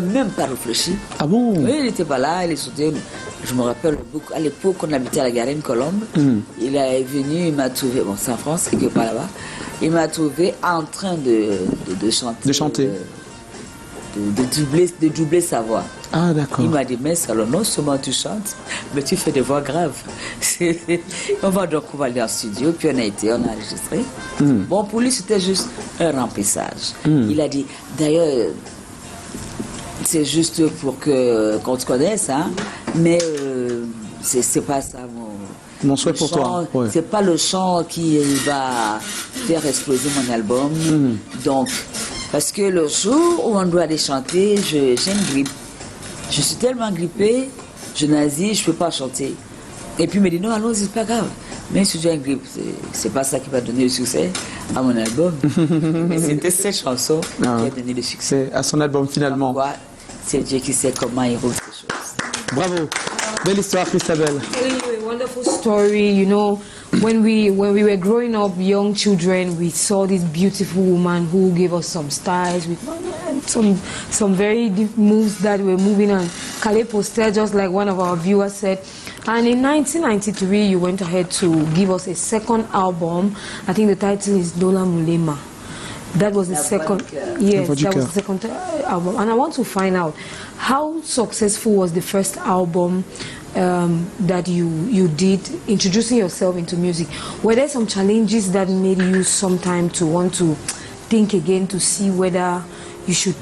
Même pas réfléchi. Ah bon? Oui, il n'était pas là, il est sauté. Je me rappelle beaucoup, à l'époque, on habitait à la Garenne Colombe. Il est venu, il m'a trouvé, bon, c'est en France, quelque part là-bas. Il m'a trouvé en train de chanter. De chanter. De doubler sa voix. Ah, d'accord. Il m'a dit, mais alors non seulement tu chantes, mais tu fais des voix graves. On va aller en studio, puis on a enregistré. Bon, pour lui, c'était juste un remplissage. Il a dit, d'ailleurs, c'est juste pour qu'on te connaisse, hein, mais c'est pas ça mon souhait pour toi. Ouais. C'est pas le chant qui va faire exploser mon album. Donc, parce que le jour où on doit aller chanter, j'ai une grippe. Je suis tellement grippée, je nasis, je peux pas chanter. Et puis il me dit non, allons, c'est pas grave. Mais si j'ai une grippe, c'est pas ça qui va donner le succès à mon album. Mais c'était cette chanson qui a donné le succès à son album finalement. C'est Dieu qui sait comment il roule ces choses. Bravo. Belle histoire, Christabel. A wonderful story, you know. When we were growing up, young children, we saw this beautiful woman who gave us some styles with some very deep moves that were moving on. Kale Postel, just like one of our viewers said. And in 1993, you went ahead to give us a second album. I think the title is Dola Mulema. That was the second. Yes, that was the second album. And I want to find out how successful was the first album that you did, introducing yourself into music. Were there some challenges that made you sometime to want to think again to see whether you should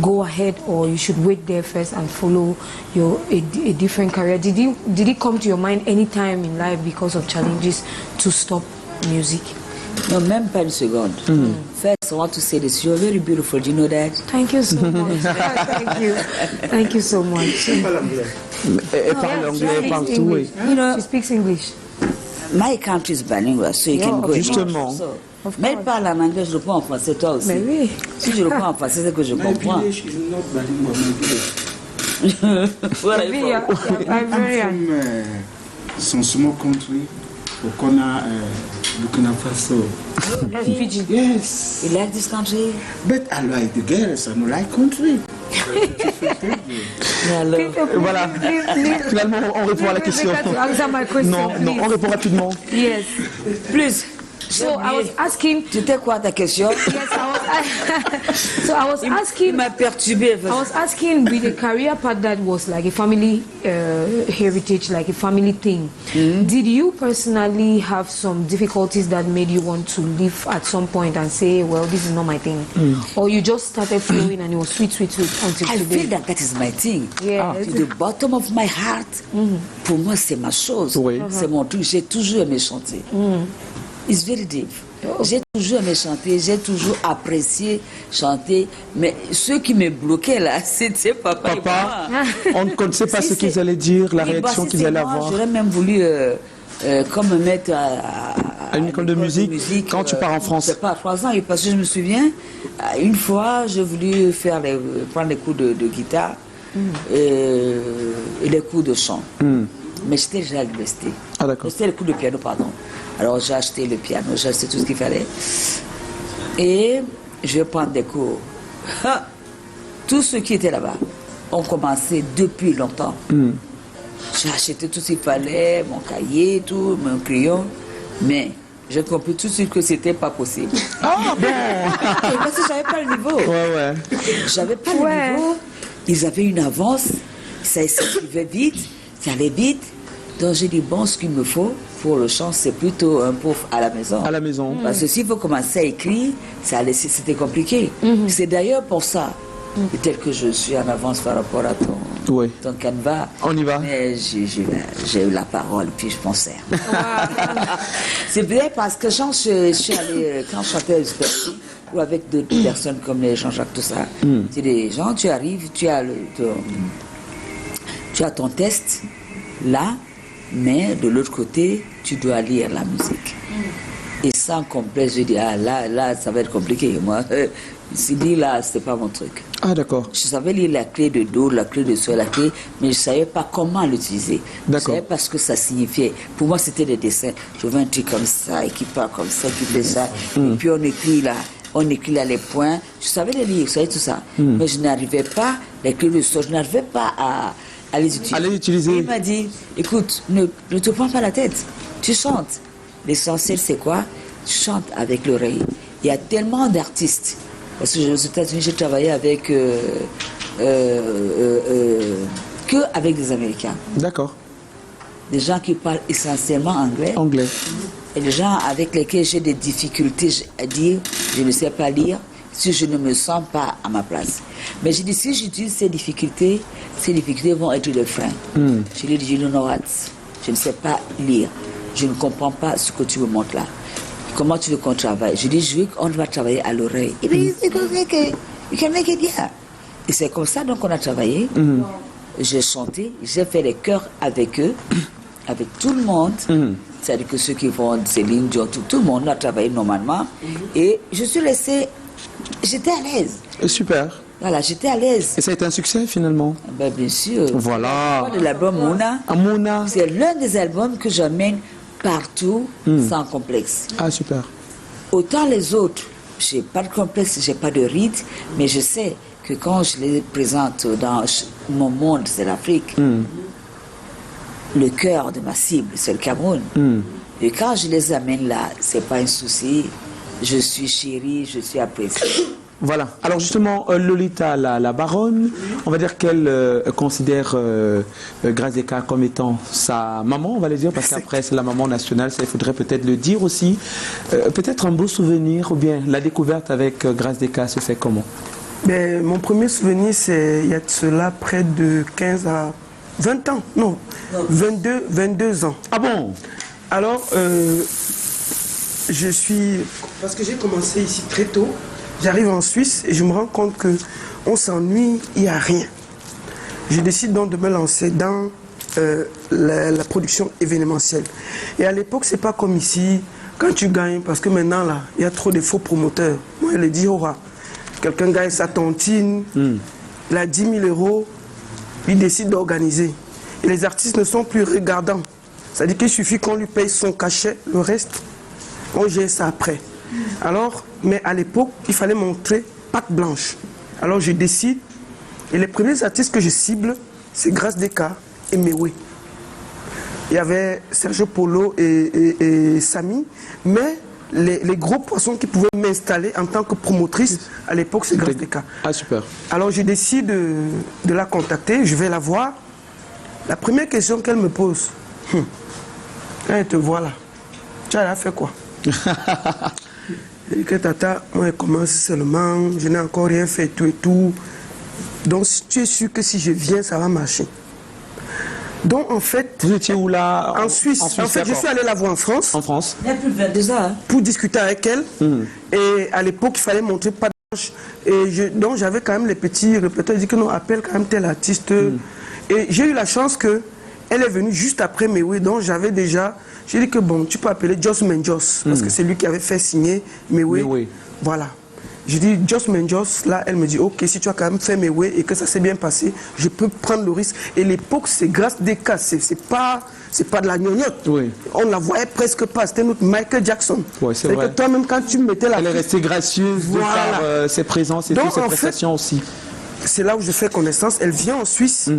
go ahead or you should wait there first and follow a different career? Did it come to your mind any time in life because of challenges to stop music? No, même pas une seconde. First, I want to say this. You're very beautiful. Do you know that? Thank you so much. Thank you. Thank you so much. Elle parle anglais partout. You know, she speaks English. My country is bilingual, so you can go. Justement. Mais elle parle en anglais, je le prends en français, toi aussi. Mais oui. Si je le prends en français, c'est que je comprends. I'm very some small country, Okona, Burkina Faso. Fiji. Yes. You like this country? But I like the girls, I don't like country. Voilà. Finalement, on répond à la question. Non, on répond rapidement. Yes. Plus. So I was asking. C'était quoi ta question? Yes, I was asking. Il m'a perturbé. I was asking with a career path that was like a family heritage, like a family thing. Did you personally have some difficulties that made you want to leave at some point and say, well, this is not my thing? Or you just started flowing and it was sweet until I today? feel that is my thing. Yeah. To the bottom of my heart, pour moi, c'est ma chose. Oui. C'est mon truc. J'ai toujours aimé chanter. It's very deep. J'ai toujours aimé chanter, j'ai toujours apprécié chanter, mais ceux qui me bloquaient là, c'était papa et maman. On ne connaissait pas ce qu'ils allaient dire, la réaction qu'ils allaient avoir. J'aurais même voulu comme me mettre à une école de musique quand tu pars en France. Je sais pas, à 3 ans, parce que je me souviens, une fois, j'ai voulu prendre des cours de guitare et des cours de chant. Mais j'étais déjà à l'université. Ah, d'accord. C'était les cours de piano, pardon. Alors j'ai acheté le piano, j'ai acheté tout ce qu'il fallait. Et je vais prendre des cours. Tous ceux qui étaient là-bas ont commencé depuis longtemps. J'ai acheté tout ce qu'il fallait, mon cahier, tout, mon crayon. Mais j'ai compris tout de suite que c'était pas possible. Ah bon. Parce que j'avais pas le niveau. Ouais. J'avais pas le niveau. Ils avaient une avance. Ça s'écrivait vite, ça allait vite. Donc j'ai dit, bon, ce qu'il me faut pour le chant, c'est plutôt un pauvre à la maison. À la maison. Parce que s'il faut commencer à écrire, c'était compliqué. C'est d'ailleurs pour ça, peut-être que je suis en avance par rapport à ton canevas. On y va. Mais j'ai eu la parole, puis je pensais. C'est vrai parce que quand je suis allée, quand je chantais ou avec d'autres personnes comme les Jean-Jacques, tout ça, c'est des gens, tu arrives, tu as ton test là, mais de l'autre côté, tu dois lire la musique. Et sans complexe, je dis, là, ça va être compliqué. Moi, lire là, c'était pas mon truc. Ah, d'accord. Je savais lire la clé de Do, la clé de Sol, la clé, mais je savais pas comment l'utiliser. Je savais pas ce que ça signifiait. Pour moi, c'était des dessins. Je veux un truc comme ça, et qui parle comme ça, qui fait ça. Et puis on écrit là, on écrit là les points. Je savais les lire, je savais tout ça. Mais je n'arrivais pas, les clés de son, je n'arrivais pas à les utiliser. Et il m'a dit, écoute, ne te prends pas la tête, tu chantes. L'essentiel, c'est quoi? Tu chantes avec l'oreille. Il y a tellement d'artistes. Parce que aux États-Unis, j'ai travaillé avec que avec des Américains. D'accord. Des gens qui parlent essentiellement anglais. Anglais. Et des gens avec lesquels j'ai des difficultés à dire, je ne sais pas lire, si je ne me sens pas à ma place. Mais je dis, si j'utilise ces difficultés vont être des freins. Je lui dis, je ne sais pas lire. Je ne comprends pas ce que tu me montres là. Comment tu veux qu'on travaille? Je dis, je veux qu'on va travailler à l'oreille. Il dit, you can make it, yeah. Et c'est comme ça donc on a travaillé. J'ai chanté, j'ai fait les chœurs avec eux, avec tout le monde. C'est-à-dire que ceux qui vont, Céline, Dion, tout le monde a travaillé normalement. Et je suis restée, j'étais à l'aise. Super. Voilà, j'étais à l'aise. Et ça a été un succès finalement? Ben, bien sûr. Voilà. De l'album Mouna. Mouna. C'est l'un des albums que j'emmène partout sans complexe. Ah, super. Autant les autres, j'ai pas de complexe, j'ai pas de ride, mais je sais que quand je les présente dans mon monde, c'est l'Afrique, le cœur de ma cible, c'est le Cameroun. Et quand je les amène là, c'est pas un souci, je suis chérie, je suis appréciée. Voilà. Alors justement, Lolita, la baronne, on va dire qu'elle considère Grace Deka comme étant sa maman, on va le dire, parce qu'après c'est la maman nationale, ça il faudrait peut-être le dire aussi. Peut-être un beau souvenir, ou bien la découverte avec Grace Deka se fait comment? Ben, mon premier souvenir, c'est il y a de cela près de 15 à 20 ans, non, 22 ans. Ah bon? Alors, parce que j'ai commencé ici très tôt, j'arrive en Suisse et je me rends compte qu'on s'ennuie, il n'y a rien. Je décide donc de me lancer dans la production événementielle. Et à l'époque, c'est pas comme ici, quand tu gagnes, parce que maintenant, là, il y a trop de faux promoteurs. Moi, je le dis, quelqu'un gagne sa tontine, il a 10 000 euros, il décide d'organiser. Et les artistes ne sont plus regardants. C'est-à-dire qu'il suffit qu'on lui paye son cachet, le reste, on gère ça après. Alors, mais à l'époque, il fallait montrer patte blanche. Alors je décide, et les premiers artistes que je cible, c'est Grace Deka et Mewé. Il y avait Sergio Polo et Samy, mais les gros poissons qui pouvaient m'installer en tant que promotrice, à l'époque, c'est Grace Deka. Ah, super. Alors je décide de la contacter, je vais la voir. La première question qu'elle me pose, quand elle te voit là, tu as fait quoi? Et que tata, moi je commence seulement, je n'ai encore rien fait, tout et tout. Donc tu es sûr que si je viens, ça va marcher. Donc en fait... Vous étiez où là? En Suisse. En fait, je suis allé la voir en France. En France. Il y a plus de 22 ans. Pour discuter avec elle. Et à l'époque, il fallait montrer pas d'âge. Et donc j'avais quand même les petits répéteurs. Ils disaient que non, appelle quand même tel artiste. Et j'ai eu la chance que elle est venue juste après Mewé. Donc j'avais déjà... J'ai dit que bon, tu peux appeler Jos Menjos, parce que c'est lui qui avait fait signer Mewé. Voilà. J'ai dit Jos Menjos, là, elle me dit, ok, si tu as quand même fait Mewé et que ça s'est bien passé, je peux prendre le risque. Et l'époque, c'est Grace Deka, c'est pas de la gnognotte. Oui. On la voyait presque pas, c'était notre Michael Jackson. Ouais, c'est vrai. Que toi-même, quand tu mettais la... Elle est restée gracieuse de par ses présences et toutes ses prestations aussi. C'est là où je fais connaissance. Elle vient en Suisse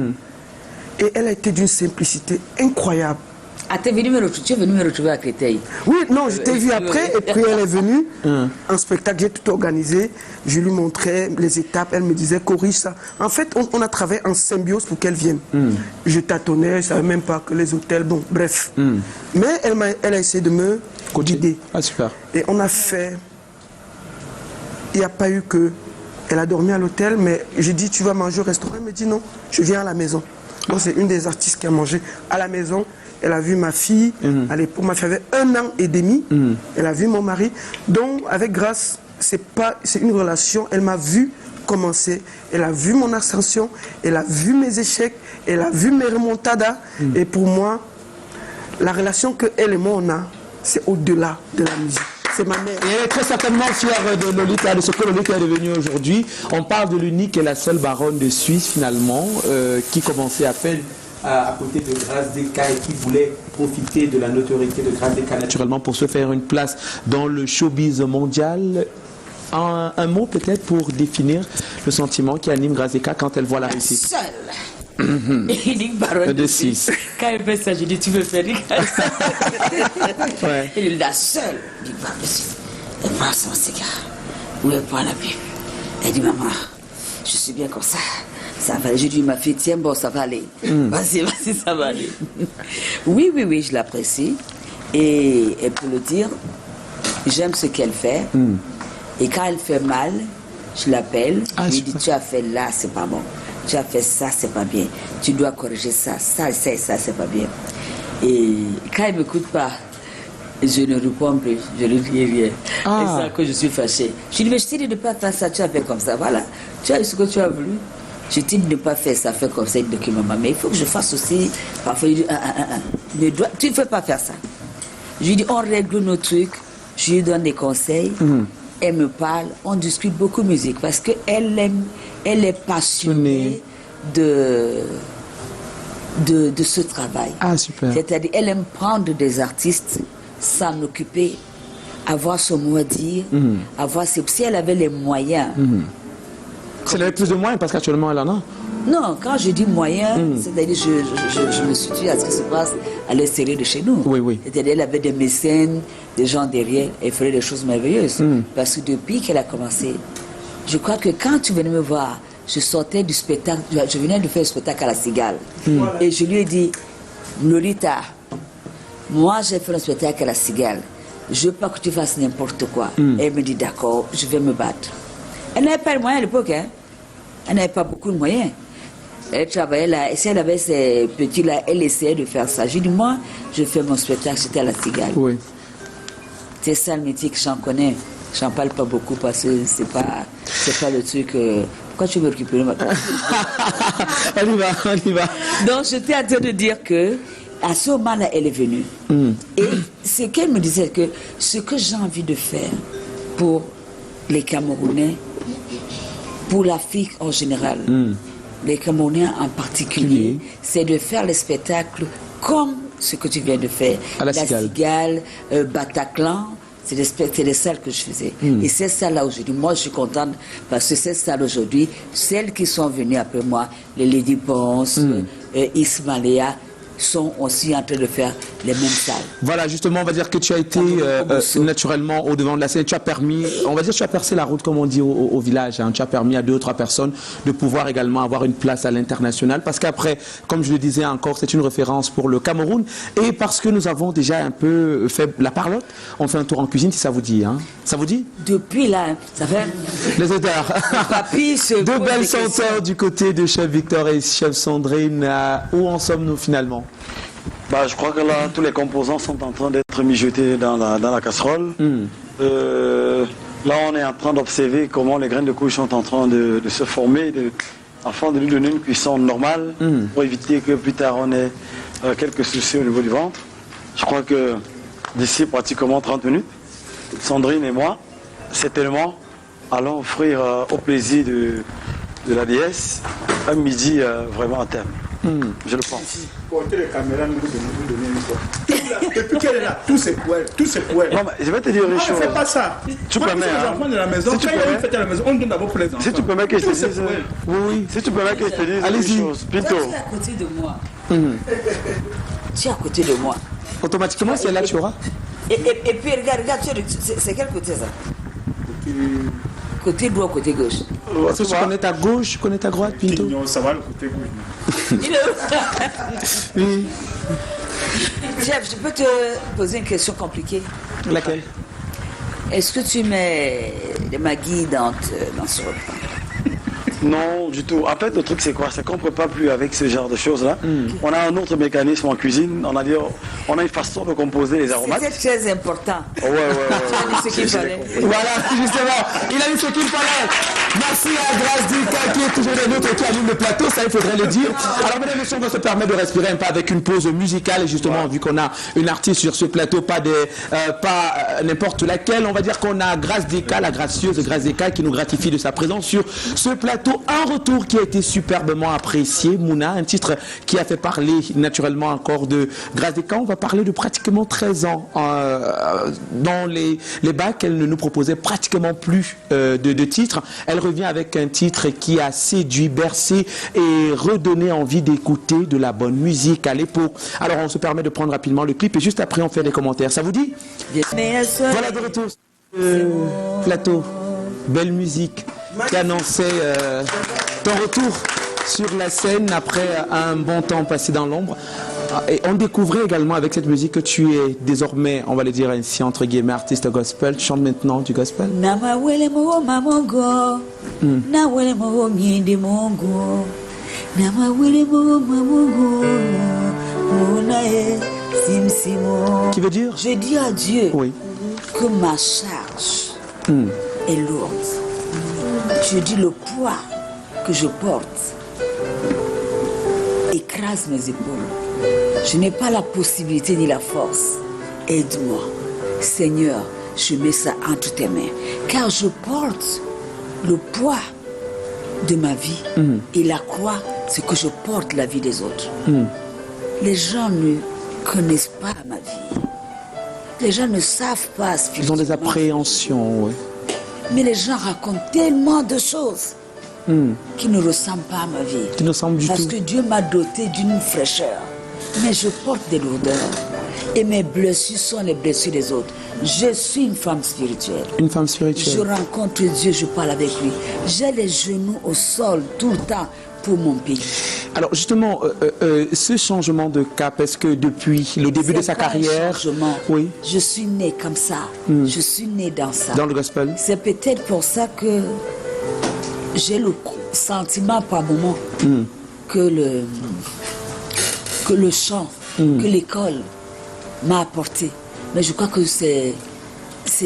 et elle a été d'une simplicité incroyable. Ah, tu es venu me retrouver à Créteil? Oui, non, je t'ai vu après, et puis elle est venue en spectacle, j'ai tout organisé, je lui montrais les étapes, elle me disait corrige ça. En fait, on a travaillé en symbiose pour qu'elle vienne. Je tâtonnais, je ne savais même pas que les hôtels, bon, bref. Mais elle a essayé de me guider. Ah, super. Et on a fait, il n'y a pas eu que, elle a dormi à l'hôtel, mais j'ai dit tu vas manger au restaurant, elle me dit non, je viens à la maison. Donc c'est une des artistes qui a mangé à la maison. Elle a vu ma fille, à l'époque, ma fille avait 1 an et demi. Elle a vu mon mari. Donc, avec Grace, c'est une relation. Elle m'a vu commencer. Elle a vu mon ascension. Elle a vu mes échecs. Elle a vu mes remontadas. Et pour moi, la relation que elle et moi on a, c'est au-delà de la musique. C'est ma mère. Et elle est très certainement fière de Lolita, de ce que Lolita est devenue aujourd'hui. On parle de l'unique et la seule baronne de Suisse, finalement, qui commençait à peine à côté de Grace Deka et qui voulait profiter de la notoriété de Grace Deka naturellement pour se faire une place dans le showbiz mondial. Un mot peut-être pour définir le sentiment qui anime Grazeka quand elle voit la réussite. Seule. Il dit baronne De 6. Quand elle fait ça, je dis, tu veux faire des Ouais. Il est la seule. Il dit, va, monsieur. Elle prend son cigare. Ou elle prend la pipe. Elle dit, maman, je suis bien comme ça. Ça va aller. Je dis, ma fille, tiens, bon, ça va aller. Vas-y, vas-y, ça va aller. Oui, oui, oui, je l'apprécie. Et pour le dire, j'aime ce qu'elle fait. Et quand elle fait mal, je l'appelle. Ah, je lui dis, super. tu as fait là, c'est pas bon. Tu as fait ça, c'est pas bien. Tu dois corriger ça, ça, c'est pas bien. Et quand elle ne m'écoute pas, je ne réponds plus, je ne dis rien. Ah. Et c'est là que je suis fâchée. Je lui dis, mais je t'ai dit de ne pas faire ça, tu as fait comme ça. Voilà, tu as eu ce que tu as voulu. Je t'ai dit de ne pas faire ça, faire comme ça, il dit que maman, mais il faut que je fasse aussi. Parfois, il dit, tu ne peux pas faire ça. Je lui dis, on règle nos trucs, je lui donne des conseils. Elle me parle, on discute beaucoup musique parce qu'elle aime, elle est passionnée de ce travail. Ah, super. C'est-à-dire, elle aime prendre des artistes, s'en occuper, avoir son mot à dire, avoir ses... Si elle avait les moyens. Si elle avait plus de moyens, parce qu'actuellement elle en a. Non, quand je dis moyens, c'est-à-dire je me situe à ce qui se passe à l'extérieur de chez nous. Oui, oui. C'est-à-dire elle avait des mécènes, des gens derrière, elle ferait des choses merveilleuses. Parce que depuis qu'elle a commencé, je crois que quand tu venais me voir, je sortais du spectacle, je venais de faire un spectacle à la Cigale. Et je lui ai dit, Lolita, moi j'ai fait un spectacle à la Cigale, je veux pas que tu fasses n'importe quoi. Elle me dit, d'accord, je vais me battre. Elle n'avait pas de moyens à l'époque, hein. Elle n'avait pas beaucoup de moyens. Elle travaillait là, et si elle avait ces petits-là, elle essayait de faire ça. J'ai dit, moi, je fais mon spectacle, c'était à la Cigale. Oui. C'est ça le métier que j'en connais. J'en parle pas beaucoup parce que c'est pas le truc. Pourquoi tu veux récupérer ma On y va, on y va. Donc, j'étais en train de dire que, à ce moment-là, elle est venue. Et c'est qu'elle me disait que ce que j'ai envie de faire pour les Camerounais, pour l'Afrique en général, les Camerounais en particulier, c'est de faire les spectacles comme ce que tu viens de faire. À la Cigale, Bataclan, c'est des salles que je faisais. Et ces salles-là aujourd'hui, moi je suis contente parce que ces salles aujourd'hui, celles qui sont venues après moi, les Lady Ponce, Ismaëlia, sont aussi en train de faire les mêmes salles. Voilà, justement, on va dire que tu as été naturellement au devant de la scène. Tu as permis, on va dire, tu as percé la route, comme on dit au village. Hein. Tu as permis à 2 ou 3 personnes de pouvoir également avoir une place à l'international. Parce qu'après, comme je le disais encore, c'est une référence pour le Cameroun. Et parce que nous avons déjà un peu fait la parlotte, on fait un tour en cuisine, si ça vous dit. Hein. Ça vous dit? Depuis là, ça fait... Les odeurs. Papy se Deux pose belles des questions. senteurs du côté de Chef Victor et Chef Sandrine. Où en sommes-nous finalement? Bah, je crois que là, tous les composants sont en train d'être mijotés dans la casserole. Là, on est en train d'observer comment les graines de couche sont en train de se former, afin de lui donner une cuisson normale, pour éviter que plus tard on ait quelques soucis au niveau du ventre. Je crois que d'ici pratiquement 30 minutes, Sandrine et moi, certainement, allons offrir au plaisir de la déesse un midi vraiment à terme. Je le pense. Portez les caméras, nous donner une fois. Depuis qu'elle est là, tous ces poètes. Non, mais je vais te dire une Non, chose. ne fais pas ça. Tu Moi, permets, les hein. enfants de la maison, Si tu quand il y a permets. une fête à la maison, on donne d'abord pour les enfants. Si tu permets que je te Tous ces dise, poètes. Oui. si tu permets que je te dise Allez-y. une chose, Toi, plutôt. tu es à côté de moi. Tu es à côté de moi. Automatiquement, c'est là que tu auras. Et puis regarde, c'est quel côté ça? Côté droit ou côté gauche? Est-ce que tu connais ta gauche, tu connais ta droite, Pinto? Pignon, ça va le côté gauche. Oui. Jeff, je peux te poser une question compliquée? Laquelle? Est-ce que tu mets des Maggi dans ce repas? Non, du tout. En fait, le truc, c'est quoi? C'est qu'on ne peut pas plus avec ce genre de choses-là. On a un autre mécanisme en cuisine. On a une façon de composer les aromates. C'était très important. Ouais. Tu as dit ce qu'il fallait. Voilà, justement, il a eu ce qu'il fallait. Merci à Grazeka qui est toujours le nôtre, qui anime le plateau, ça il faudrait le dire. Alors mesdames et messieurs, on va se permettre de respirer un peu avec une pause musicale. Et justement, vu qu'on a une artiste sur ce plateau, pas n'importe laquelle, on va dire qu'on a Grazeka, la gracieuse Grazeka, qui nous gratifie de sa présence sur ce plateau. un retour qui a été superbement apprécié, Mouna, un titre qui a fait parler naturellement encore de Grazeka. On va parler de pratiquement 13 ans. Dans les bacs, elle ne nous proposait pratiquement plus de titres. Elle revient avec un titre qui a séduit, bercé et redonné envie d'écouter de la bonne musique à l'époque. Alors on se permet de prendre rapidement le clip et juste après on fait des commentaires. Ça vous dit? Voilà de retour sur le plateau. Belle musique qui annonçait ton retour sur la scène après un bon temps passé dans l'ombre. Et on découvrait également avec cette musique que tu es désormais, on va le dire ainsi, entre guillemets, artiste gospel. Tu chantes maintenant du gospel. Qui veut dire? Je dis à Dieu oui. que ma charge est lourde. Je dis le poids que je porte écrase mes épaules. Je n'ai pas la possibilité ni la force. Aide-moi. Seigneur, je mets ça entre tes mains. Car je porte le poids de ma vie. Et la croix, c'est que je porte la vie des autres. Les gens ne connaissent pas ma vie. Les gens ne savent pas spirituellement. Ils ont des appréhensions, oui. Mais les gens racontent tellement de choses qui ne ressemblent pas à ma vie. Qui ne ressemblent du Parce tout. que Dieu m'a doté d'une fraîcheur. Mais je porte des lourdeurs. Et mes blessures sont les blessures des autres. Je suis une femme spirituelle. Une femme Je spirituelle. rencontre Dieu, je parle avec lui. J'ai les genoux au sol tout le temps pour mon pays. Alors justement, ce changement de cap, est-ce que depuis le début de C'est sa pas un carrière, changement. oui, Je suis née comme ça. Je suis née dans ça. dans le gospel, C'est peut-être pour ça que j'ai le sentiment par moment que le chant, que l'école m'a apporté. Mais je crois que c'est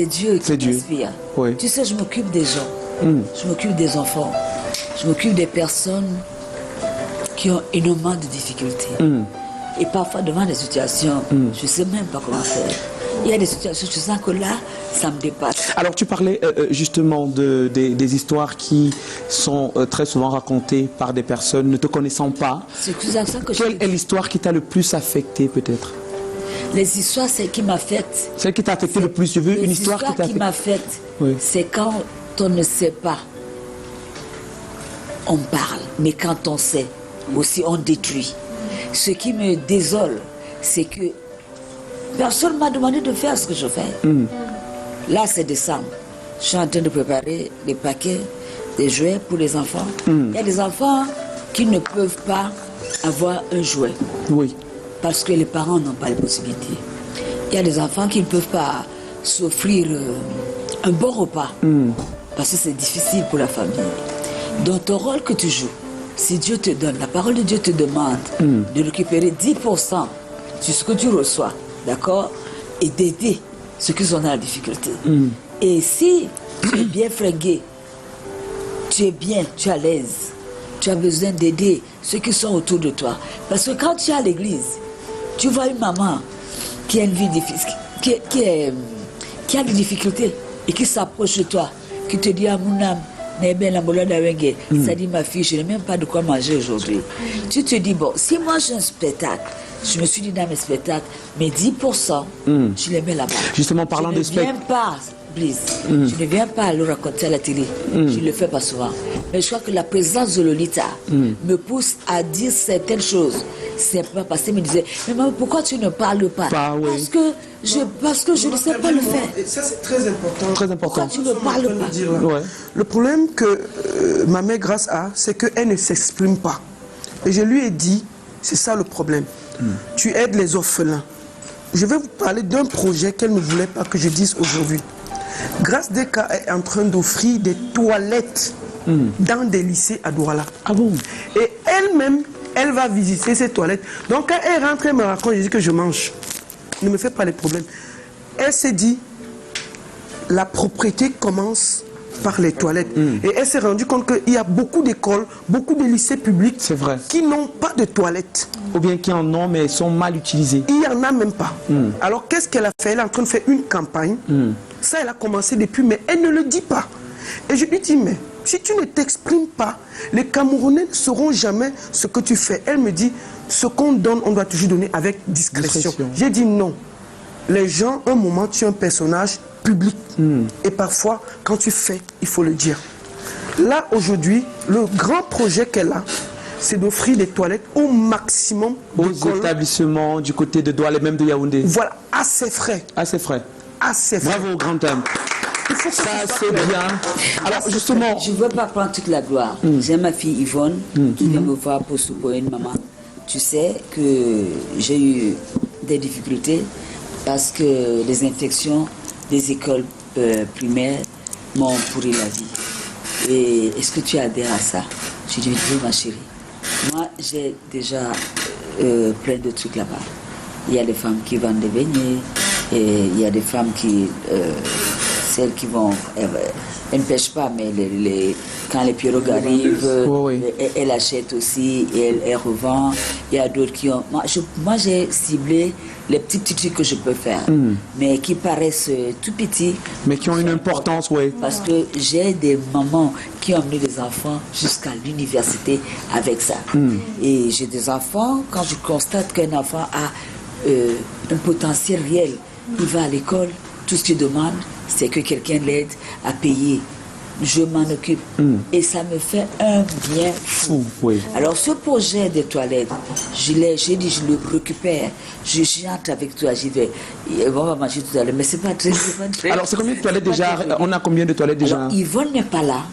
Dieu qui m'inspire. Oui. Tu sais, je m'occupe des gens. Je m'occupe des enfants. Je m'occupe des personnes qui ont énormément de difficultés. Et parfois, devant des situations, je ne sais même pas comment faire. Il y a des situations, je sens que là, ça me dépasse. Alors tu parlais justement des histoires qui sont très souvent racontées par des personnes ne te connaissant pas. C'est ça que je Quelle est l'histoire qui t'a le plus affecté peut-être? Les histoires, c'est qui m'affectent. Celle qui t'a affecté le plus, je veux une histoire qui t'a qui affecté. m'affecte, Oui. c'est quand on ne sait pas, on parle. Mais quand on sait, aussi on détruit. Ce qui me désole, c'est que personne ne m'a demandé de faire ce que je fais. Là, c'est décembre. Je suis en train de préparer des paquets, des jouets pour les enfants. Il y a des enfants qui ne peuvent pas avoir un jouet Oui. parce que les parents n'ont pas les possibilités. Il y a des enfants qui ne peuvent pas s'offrir un bon repas parce que c'est difficile pour la famille. Dans ton rôle que tu joues, si Dieu te donne, la parole de Dieu te demande de récupérer 10% de ce que tu reçois, d'accord, et d'aider ceux qui sont dans la difficulté. Et si tu es bien fringué, tu es bien, tu es à l'aise, tu as besoin d'aider ceux qui sont autour de toi. Parce que quand tu es à l'église, tu vois une maman qui a une vie difficile, qui a des difficultés et qui s'approche de toi, qui te dit à mon âme, ça dit ma fille, je n'ai même pas de quoi manger aujourd'hui. Tu te dis, bon, si moi j'ai un spectacle, je me suis dit dans mes spectacles, mais 10%, je les mets là-bas. Justement, parlant de Je ne viens pas, Bliss, je ne viens pas le raconter à la télé. Je ne le fais pas souvent. Mais je crois que la présence de Lolita me pousse à dire certaines choses. Simplement parce qu'elle me disait, mais maman, pourquoi tu ne parles pas? Oui. Parce que je ne sais pas le faire. Et ça, c'est très important. Très important. Pourquoi tu ne parles pas? Ouais. Le problème que ma mère Grâce a, c'est qu'elle ne s'exprime pas. Et je lui ai dit, c'est ça le problème. Tu aides les orphelins. Je vais vous parler d'un projet qu'elle ne voulait pas que je dise aujourd'hui. Grazeka est en train d'offrir des toilettes dans des lycées à Douala. Ah bon? Et elle-même, elle va visiter ces toilettes. Donc quand elle rentre, elle me raconte, je dis que je mange. Ne me fais pas les problèmes. Elle s'est dit, la propriété commence par les toilettes. Et elle s'est rendue compte qu'il y a beaucoup d'écoles, beaucoup de lycées publics C'est vrai. qui n'ont pas de toilettes. Ou bien qui en ont, mais sont mal utilisés. Il n'y en a même pas. Alors qu'est-ce qu'elle a fait? Elle est en train de faire une campagne. Ça, elle a commencé depuis, mais elle ne le dit pas. Et je lui dis, mais si tu ne t'exprimes pas, les Camerounais ne sauront jamais ce que tu fais. Elle me dit, ce qu'on donne, on doit toujours donner avec discrétion. J'ai dit non. Les gens, un moment, tu es un personnage public. Et parfois, quand tu fais, il faut le dire. Là, aujourd'hui, le grand projet qu'elle a, c'est d'offrir des toilettes au maximum aux établissements du côté de Douala et même de Yaoundé. Voilà, à ses frais. À ses frais. À ses frais. Bravo, grand homme. Ça, c'est bien. Alors, justement... Je ne veux pas prendre toute la gloire. J'ai ma fille Yvonne qui vient me voir pour souper une maman. Tu sais que j'ai eu des difficultés parce que les infections des écoles primaires m'ont pourri la vie. Et est-ce que tu adhères à ça? Je dis oui, ma chérie. Moi, j'ai déjà plein de trucs là-bas. Il y a des femmes qui vendent des beignets, et il y a des femmes qui, celles qui vont, elles ne pêchent pas, mais quand les pirogues arrivent, elles achètent aussi et elles revendent. Il y a d'autres qui ont... Moi, j'ai ciblé les petits trucs que je peux faire, mais qui paraissent tout petits. Mais qui ont une importance, oui. Parce que j'ai des mamans qui ont amené des enfants jusqu'à l'université avec ça. Et j'ai des enfants, quand je constate qu'un enfant a un potentiel réel, il va à l'école, tout ce qu'il demande, c'est que quelqu'un l'aide à payer. Je m'en occupe. Et ça me fait un bien fou. Oui. Alors, ce projet des toilettes, j'ai dit, je le récupère. Je chante avec toi, j'y vais. Et on va manger tout à l'heure, mais c'est pas très... Alors, c'est combien de toilettes déjà? On a combien de toilettes déjà? Alors, Yvonne n'est pas là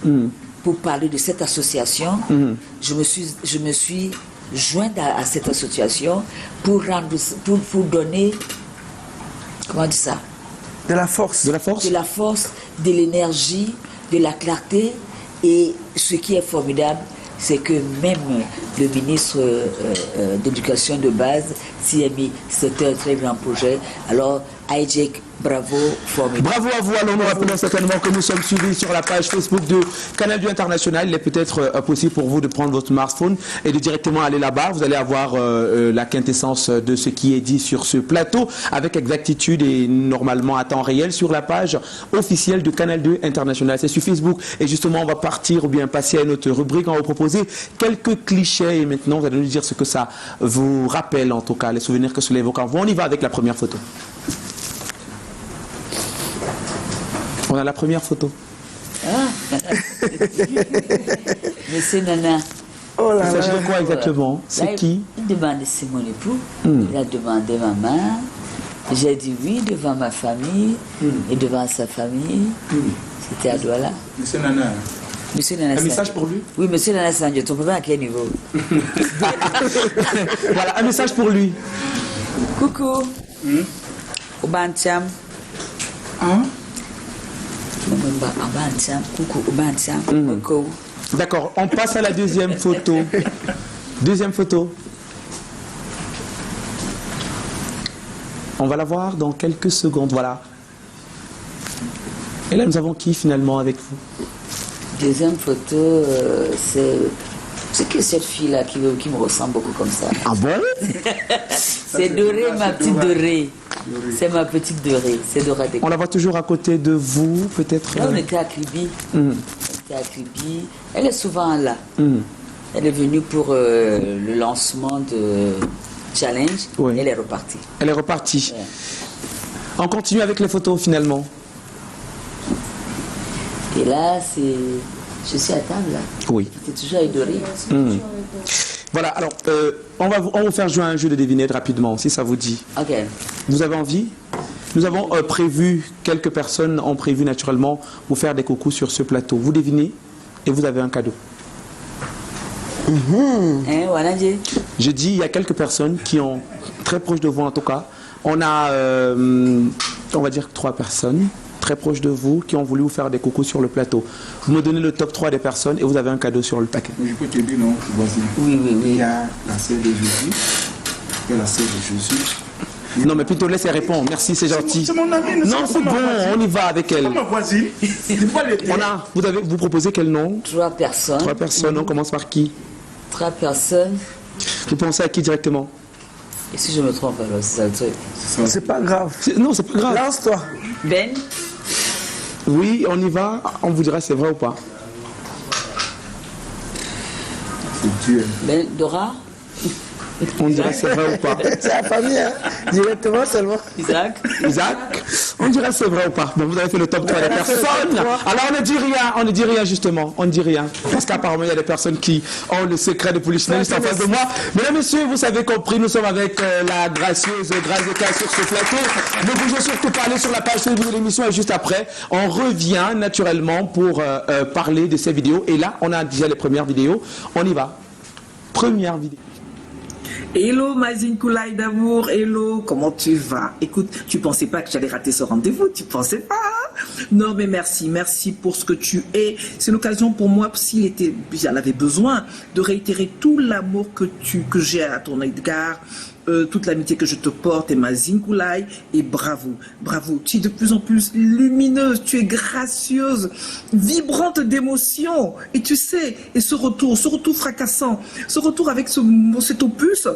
pour parler de cette association. Je me suis jointe à cette association pour donner... Comment on dit ça? De la force. De la force? De la force, de l'énergie, de la clarté. Et ce qui est formidable, c'est que même le ministre d'éducation de base s'y est mis. C'était un très grand projet. Alors, Hijack, bravo, formidable. Bravo à vous. Alors, nous rappelons certainement que nous sommes suivis sur la page Facebook de Canal 2 International. Il est peut-être possible pour vous de prendre votre smartphone et de directement aller là-bas. Vous allez avoir la quintessence de ce qui est dit sur ce plateau avec exactitude et normalement à temps réel sur la page officielle de Canal 2 International. C'est sur Facebook. Et justement, on va partir ou bien passer à notre rubrique. On va vous proposer quelques clichés. Et maintenant, vous allez nous dire ce que ça vous rappelle, en tout cas, les souvenirs que cela évoque en vous. On y va avec la première photo. On a la première photo. Ah. Monsieur Nana. Oh là Il s'agit là. de quoi exactement? C'est qui? Il a demandé, c'est mon époux. Il a demandé maman. J'ai dit oui devant ma famille et devant sa famille. C'était à Douala. Monsieur Nana. Monsieur Nana Un Sanjo. message pour lui? Oui, monsieur Nana Sanjo, ton papa à quel niveau? Voilà, un message pour lui. Coucou. Obantiam. Hein? Coucou, Obantiam. Coucou. D'accord, on passe à la deuxième photo. Deuxième photo. On va la voir dans quelques secondes, voilà. Et là, nous avons qui finalement avec vous? Deuxième photo, c'est que cette fille-là qui me ressemble beaucoup comme ça. Ah bon? C'est Doré, ma petite Doré. C'est ma petite Doré. C'est Dora Déco. On la voit toujours à côté de vous, peut-être? Là, on était à Kribi. On était à Kribi. Elle est souvent là. Elle est venue pour le lancement de Challenge. Oui. Elle est repartie. Elle est repartie. Ouais. On continue avec les photos finalement. Et là, c'est... Je suis à table, là. Oui. C'est toujours avec Doré. Voilà, alors, on va vous faire jouer à un jeu de devinette rapidement, si ça vous dit. Ok. Vous avez envie? Nous avons prévu, quelques personnes ont prévu naturellement vous faire des coucous sur ce plateau. Vous devinez et vous avez un cadeau. Hein, voilà, Dieu. Je dis, il y a quelques personnes qui ont, très proches de vous en tout cas, on a, on va dire 3 personnes très proches de vous qui ont voulu vous faire des coucous sur le plateau. Vous me donnez le top 3 des personnes et vous avez un cadeau sur le paquet. Je peux te dire non, voici. Oui. Il y a la sœur de Jésus. Il y a la sœur de Jésus. Non, mais plutôt laissez répondre. Merci, c'est gentil. C'est mon amie. Non, c'est bon, on y va avec elle. C'est ma voisine. C'est pas les Vous proposez quel nom? 3 personnes. 3 personnes, on commence par qui? 3 personnes. Vous pensez à qui directement? Et si je me trompe, alors, c'est ça le truc. C'est pas grave. Non, c'est pas grave. Lance-toi. Ben, Oui, on y va. On vous dira si c'est vrai ou pas. tu aimes? Ben, Dora, On dirait c'est vrai ou pas. C'est la famille, hein, directement seulement. Isaac. Isaac, on dirait c'est vrai ou pas. Bon, vous avez fait le top 3 des personnes. Alors on ne dit rien justement, on ne dit rien. Parce qu'apparemment il y a des personnes qui ont le secret de Polichinelle juste en face de moi. Mesdames, messieurs, vous avez compris, nous sommes avec la gracieuse Grazeka sur ce plateau. Ne bougez surtout pas, allez sur la page Facebook de l'émission et juste après, on revient naturellement pour parler de ces vidéos. Et là, on a déjà les premières vidéos. On y va. Première vidéo. Hello Mazine Koulaï d'amour, hello, comment tu vas? Écoute, tu pensais pas que j'allais rater ce rendez-vous, tu pensais pas? Non mais merci pour ce que tu es. C'est l'occasion pour moi, j'en avais besoin, de réitérer tout l'amour que j'ai à ton égard, toute l'amitié que je te porte, et Mazine Koulaï, et bravo, tu es de plus en plus lumineuse, tu es gracieuse, vibrante d'émotion, et tu sais, et ce retour fracassant, ce retour avec cet opus,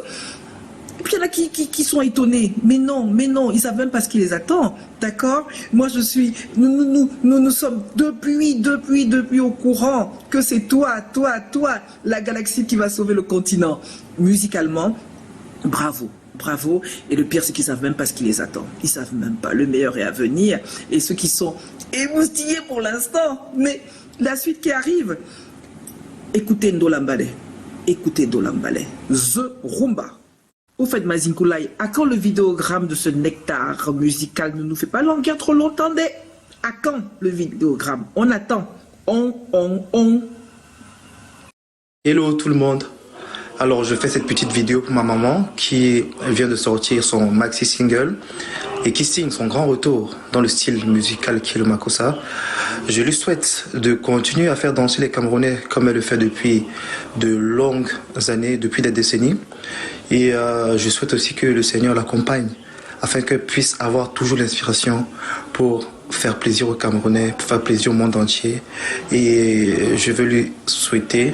et puis il y en a qui sont étonnés, mais non, ils savent même pas ce qui les attend, d'accord? Moi nous sommes depuis au courant que c'est toi, la galaxie qui va sauver le continent, musicalement. Bravo. Et le pire, c'est qu'ils savent même pas ce qui les attend. Ils savent même pas. Le meilleur est à venir. Et ceux qui sont émoustillés pour l'instant, mais la suite qui arrive. Écoutez Ndolambale. The Rumba. Au fait, Mazine Koulaï, à quand le vidéogramme de ce nectar musical ne nous fait pas languir trop longtemps? À quand le vidéogramme? On attend. On. Hello tout le monde. Alors je fais cette petite vidéo pour ma maman qui vient de sortir son maxi single et qui signe son grand retour dans le style musical qui est le Makossa. Je lui souhaite de continuer à faire danser les Camerounais comme elle le fait depuis de longues années, depuis des décennies. Et je souhaite aussi que le Seigneur l'accompagne afin qu'elle puisse avoir toujours l'inspiration pour faire plaisir aux Camerounais, pour faire plaisir au monde entier. Et je veux lui souhaiter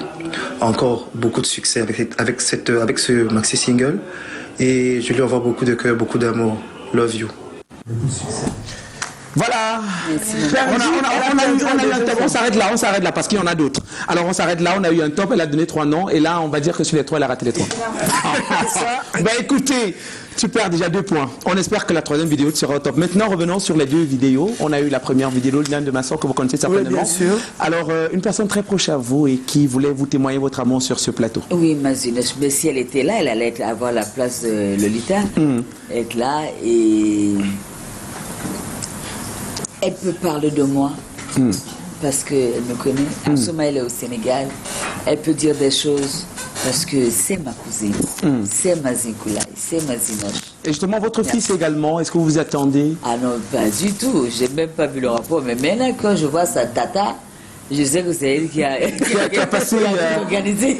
encore beaucoup de succès avec ce maxi single. Et je lui envoie beaucoup de cœur, beaucoup d'amour. Love you. Voilà. On s'arrête là parce qu'il y en a d'autres. Alors on s'arrête là, on a eu un top, elle a donné 3 noms et là on va dire que sur les 3 elle a raté les 3. Ben écoutez, tu perds déjà 2 points. On espère que la 3e vidéo sera au top. Maintenant revenons sur les 2 vidéos. On a eu la première vidéo, Liliane de Masson, que vous connaissez certainement. Oui, bien sûr. Alors une personne très proche à vous et qui voulait vous témoigner votre amour sur ce plateau. Oui, Mazine, mais si elle était là, elle allait avoir la place de Lolita, être là et elle peut parler de moi parce qu'elle me connaît. En ce moment, elle est au Sénégal. Elle peut dire des choses parce que c'est ma cousine, c'est Mazine Koulaï, c'est Mazinoche. Et justement, votre fils également, est-ce que vous vous attendez? Ah non, pas du tout. J'ai même pas vu le rapport. Mais maintenant, quand je vois sa tata, je sais que c'est elle qui a passé, organisé.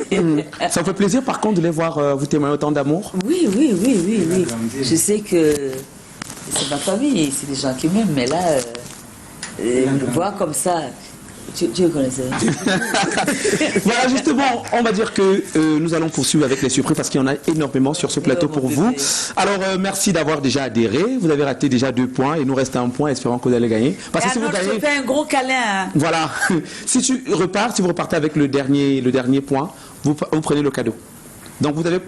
Ça me fait plaisir, par contre, de les voir vous témoigner autant d'amour. Oui. Je sais que c'est ma famille, c'est des gens qui m'aiment, mais là, me voir comme ça, tu le connaissais. Voilà, justement, on va dire que nous allons poursuivre avec les surprises parce qu'il y en a énormément sur ce plateau pour vous. Alors, merci d'avoir déjà adhéré. Vous avez raté déjà 2 points et nous reste 1 point, espérons que vous allez gagner. Parce que si vous gagnez, je fais un gros câlin. Hein. Voilà. Si vous repartez avec le dernier point, vous prenez le cadeau. Donc vous avez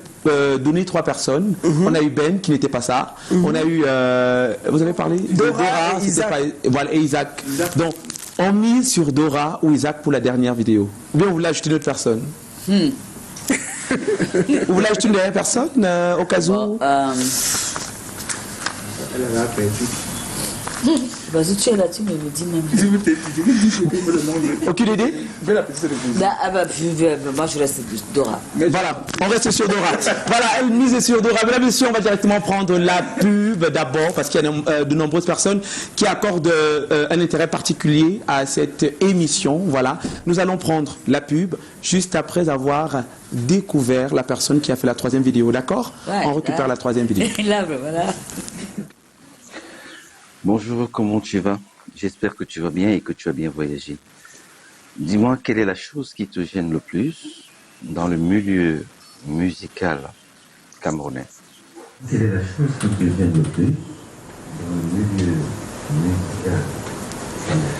donné 3 personnes. On a eu Ben qui n'était pas ça. On a eu, vous avez parlé de Dora et Isaac. Voilà, et Isaac. Donc on mise sur Dora ou Isaac pour la dernière vidéo. Ou bien on voulait ajouter une autre personne. Vous voulez ajouter une dernière personne au cas où? Elle a perdu. Vas-y, tu es là, tu me le dis même. Je vous dis le nom. Aucune idée? Fais la petite réponse. Moi, je reste sur Dora. Voilà, on reste sur Dora. Voilà, elle mise sur Dora. Mesdames et messieurs, on va directement prendre la pub d'abord parce qu'il y a de nombreuses personnes qui accordent un intérêt particulier à cette émission. Voilà, nous allons prendre la pub juste après avoir découvert la personne qui a fait la 3e vidéo. D'accord? Ouais, on récupère la 3e vidéo. Là, voilà. Bonjour, comment tu vas? J'espère que tu vas bien et que tu as bien voyagé. Dis-moi, quelle est la chose qui te gêne le plus dans le milieu musical camerounais? Quelle est la chose qui te gêne le plus dans le milieu musical camerounais?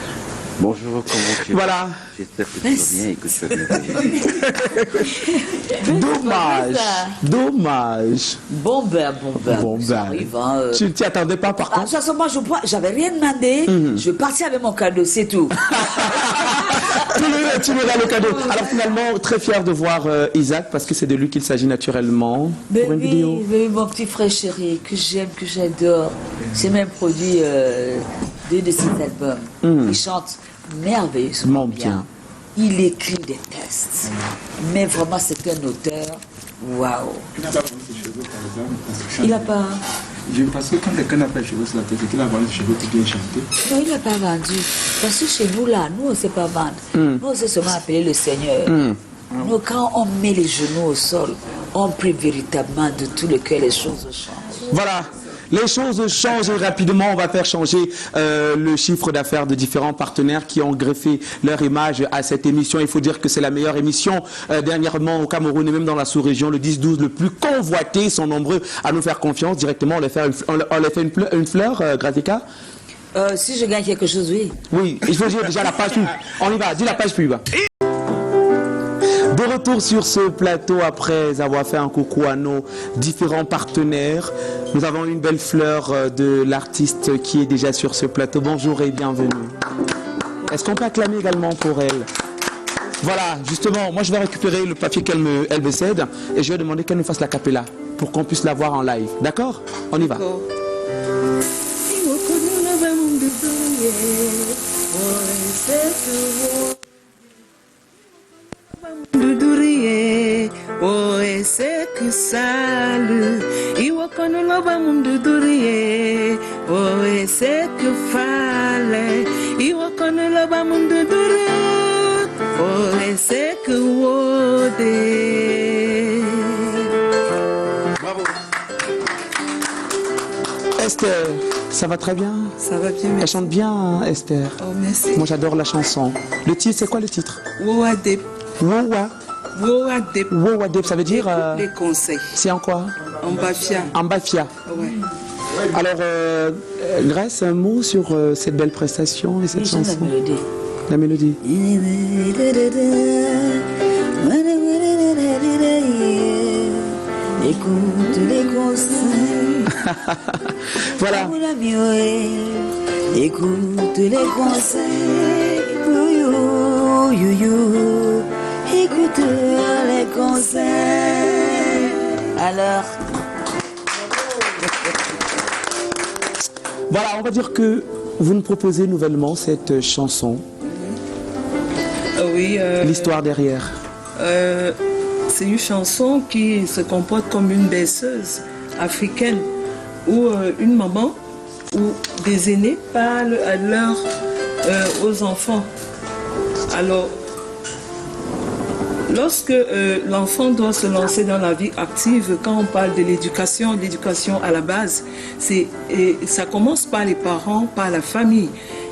Bonjour, comment tu vas? Voilà. J'espère que tu vas bien et que tu vas bien. Dommage. Dommage. Bon ben, ça arrive, hein, Tu t'y attendais pas par Ah, de contre? toute façon, moi, j'avais rien demandé. Je vais partir avec mon cadeau, c'est tout. Tu me donnes le cadeau. Alors finalement, très fier de voir Isaac parce que c'est de lui qu'il s'agit naturellement pour une vidéo. Oui, mon petit frère chéri, que j'aime, que j'adore. J'ai même produit 2 de ses albums. Il chante merveilleusement bien. Il écrit des textes. Mais vraiment, c'est un auteur. Waouh. Il n'a pas vendu ses cheveux, par exemple. Il n'a pas. Parce que quand quelqu'un n'a pas de cheveux sur la tête, c'est qu'il a vendu ses cheveux pour bien chanter. Non, il n'a pas vendu. Parce que chez nous, là, nous, on ne sait pas vendre. Nous, on sait seulement appeler le Seigneur. Nous, quand on met les genoux au sol, on prie véritablement de tout le cœur, les choses changent. Voilà. Les choses changent rapidement. On va faire changer le chiffre d'affaires de différents partenaires qui ont greffé leur image à cette émission. Il faut dire que c'est la meilleure émission dernièrement au Cameroun et même dans la sous-région. Le 10-12 le plus convoité. Ils sont nombreux à nous faire confiance. Directement, on les fait une fleur, Grazeka. Si je gagne quelque chose, oui. Oui, il faut dire déjà la page pub. On y va, dis la page pub. De retour sur ce plateau après avoir fait un coucou à nos différents partenaires. Nous avons une belle fleur de l'artiste qui est déjà sur ce plateau. Bonjour et bienvenue. Est-ce qu'on peut acclamer également pour elle? Voilà, justement, moi je vais récupérer le papier qu'elle me cède et je vais demander qu'elle nous fasse la cappella pour qu'on puisse la voir en live. D'accord? On y va. Dudurie, oh ese que sale, iwa kono loba mundudurie, oh ese que fale, iwa kono loba mundudurie, oh ese que wode. Bravo. Esther, ça va très bien? Ça va bien, Elle merci. chante bien, hein, Esther. Oh merci. Moi j'adore la chanson. Le titre, c'est quoi le titre? Wowadep, Wowa. wowadep. Wowadep, ça veut dire... Les conseils. c'est en quoi? En bafia. En bafia. Ouais. Alors, Grâce, un mot sur cette belle prestation et cette Oui, j'aime chanson. la mélodie. La mélodie. Écoute les conseils. Voilà. Mon ami, ouais. Écoute les conseils. You, you, you. Écoute les conseils. Alors. Voilà, on va dire que vous nous proposez nouvellement cette chanson. Oui. L'histoire derrière. C'est une chanson qui se comporte comme une berceuse africaine où une maman ou des aînés parlent aux enfants. Alors, lorsque l'enfant doit se lancer dans la vie active, quand on parle de l'éducation à la base, ça commence par les parents, par la famille.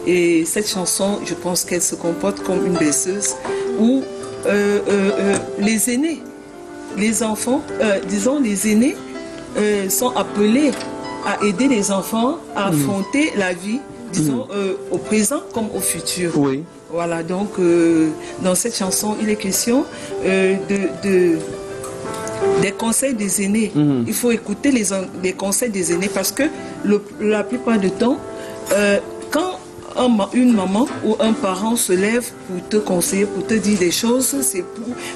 Et cette chanson, je pense qu'elle se comporte comme une berceuse où les aînés, les enfants, disons les aînés, sont appelés à aider les enfants à affronter la vie, disons, au présent comme au futur. Oui. Voilà, donc dans cette chanson, il est question des conseils des aînés. Il faut écouter les conseils des aînés parce que la plupart du temps, quand une maman ou un parent se lève pour te conseiller, pour te dire des choses, c'est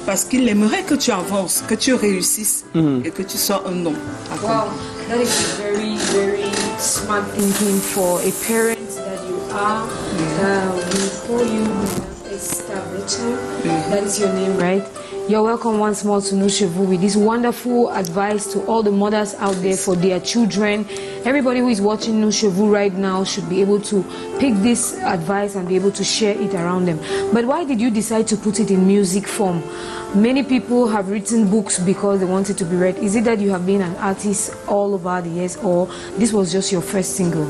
parce qu'il aimerait que tu avances, que tu réussisses et que tu sois un homme. Wow, that is very, very smart thinking for a parent that you are. We call you Esther Richard. That is your name, right? You're welcome once more to Nous Chez Vous with this wonderful advice to all the mothers out there for their children. Everybody who is watching Nous Chez Vous right now should be able to pick this advice and be able to share it around them. But why did you decide to put it in music form? Many people have written books because they want it to be read. Is it that you have been an artist all over the years, or this was just your first single?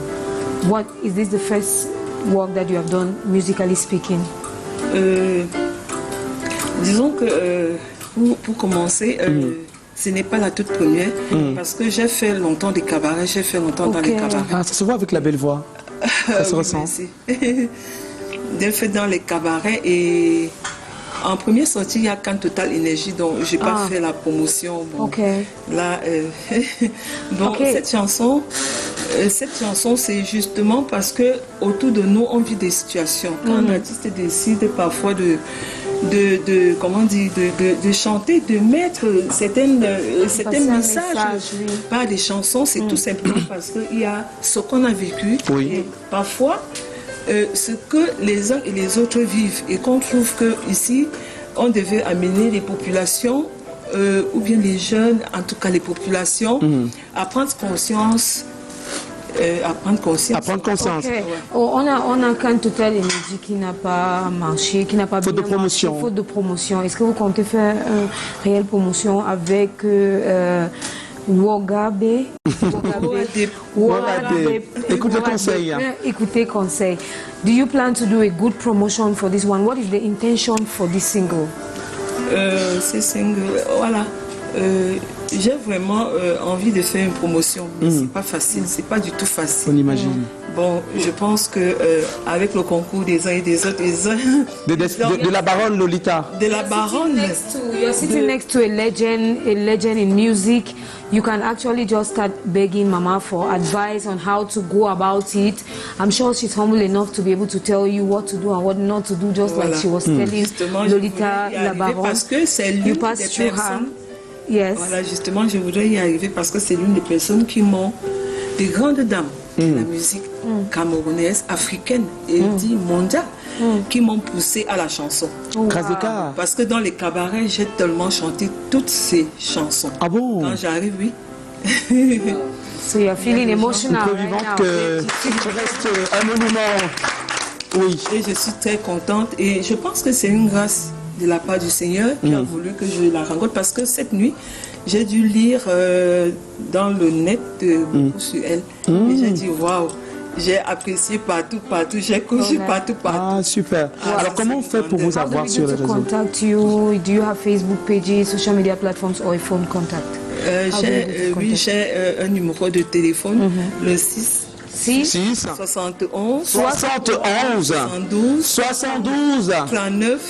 What is this the first work that you have done musically speaking? Disons que pour commencer, ce n'est pas la toute première parce que j'ai fait longtemps des cabarets, j'ai fait longtemps dans les cabarets. Ah, ça se voit avec la belle voix. Ça se ressent. Merci. dans les cabarets et en première sortie, il y a Can Total Énergie, donc je n'ai pas fait la promotion. Bon, Ok. Là, bon, Ok. cette chanson, c'est justement parce que autour de nous, on vit des situations. Quand un artiste décide parfois de chanter, de mettre certains messages par des chansons, c'est tout simplement parce qu'il y a ce qu'on a vécu et parfois ce que les uns et les autres vivent et qu'on trouve que ici on devait amener les populations ou bien les jeunes, en tout cas les populations, à prendre conscience. Okay. On a Can Total Énergie qui n'a pas marché, qui n'a pas faute de bien promotion. marché, faute de promotion. Est-ce que vous comptez faire une réelle promotion avec Wogabe? Écoutez conseil. Écoutez conseil. Do you plan to do a good promotion for this one? What is the intention for this single? Ces singles, voilà. J'ai vraiment envie de faire une promotion, mais c'est pas facile, c'est pas du tout facile. On imagine. Bon, je pense que avec le concours des uns et des autres, de la baronne Lolita. De la baronne. You're sitting next to a legend in music. You can actually just start begging Mama for advice on how to go about it. I'm sure she's humble enough to be able to tell you what to do and what not to do, just like she was telling Justement, Lolita, la baronne. parce que c'est l'une des personnes. Yes. Voilà, justement, je voudrais y arriver parce que c'est l'une des personnes qui m'ont, des grandes dames de la musique camerounaise, africaine et dit mondiale, qui m'ont poussé à la chanson. Grazeka. Parce que dans les cabarets, j'ai tellement chanté toutes ces chansons. Ah bon? Quand j'arrive, oui. So you're feeling emotional Une preuve right vivante now. que tu restes un monument. Oui. Et je suis très contente et je pense que c'est une grâce de la part du Seigneur qui a voulu que je la rencontre parce que cette nuit, j'ai dû lire dans le net beaucoup sur elle. Et j'ai dit, waouh, j'ai apprécié partout, j'ai couché partout. Ah, super. Alors, comment on fait pour vous avoir sur les réseaux? Contact you? Do you have Facebook pages, social media platforms, or a phone contact? J'ai un numéro de téléphone, le 6 71 72 39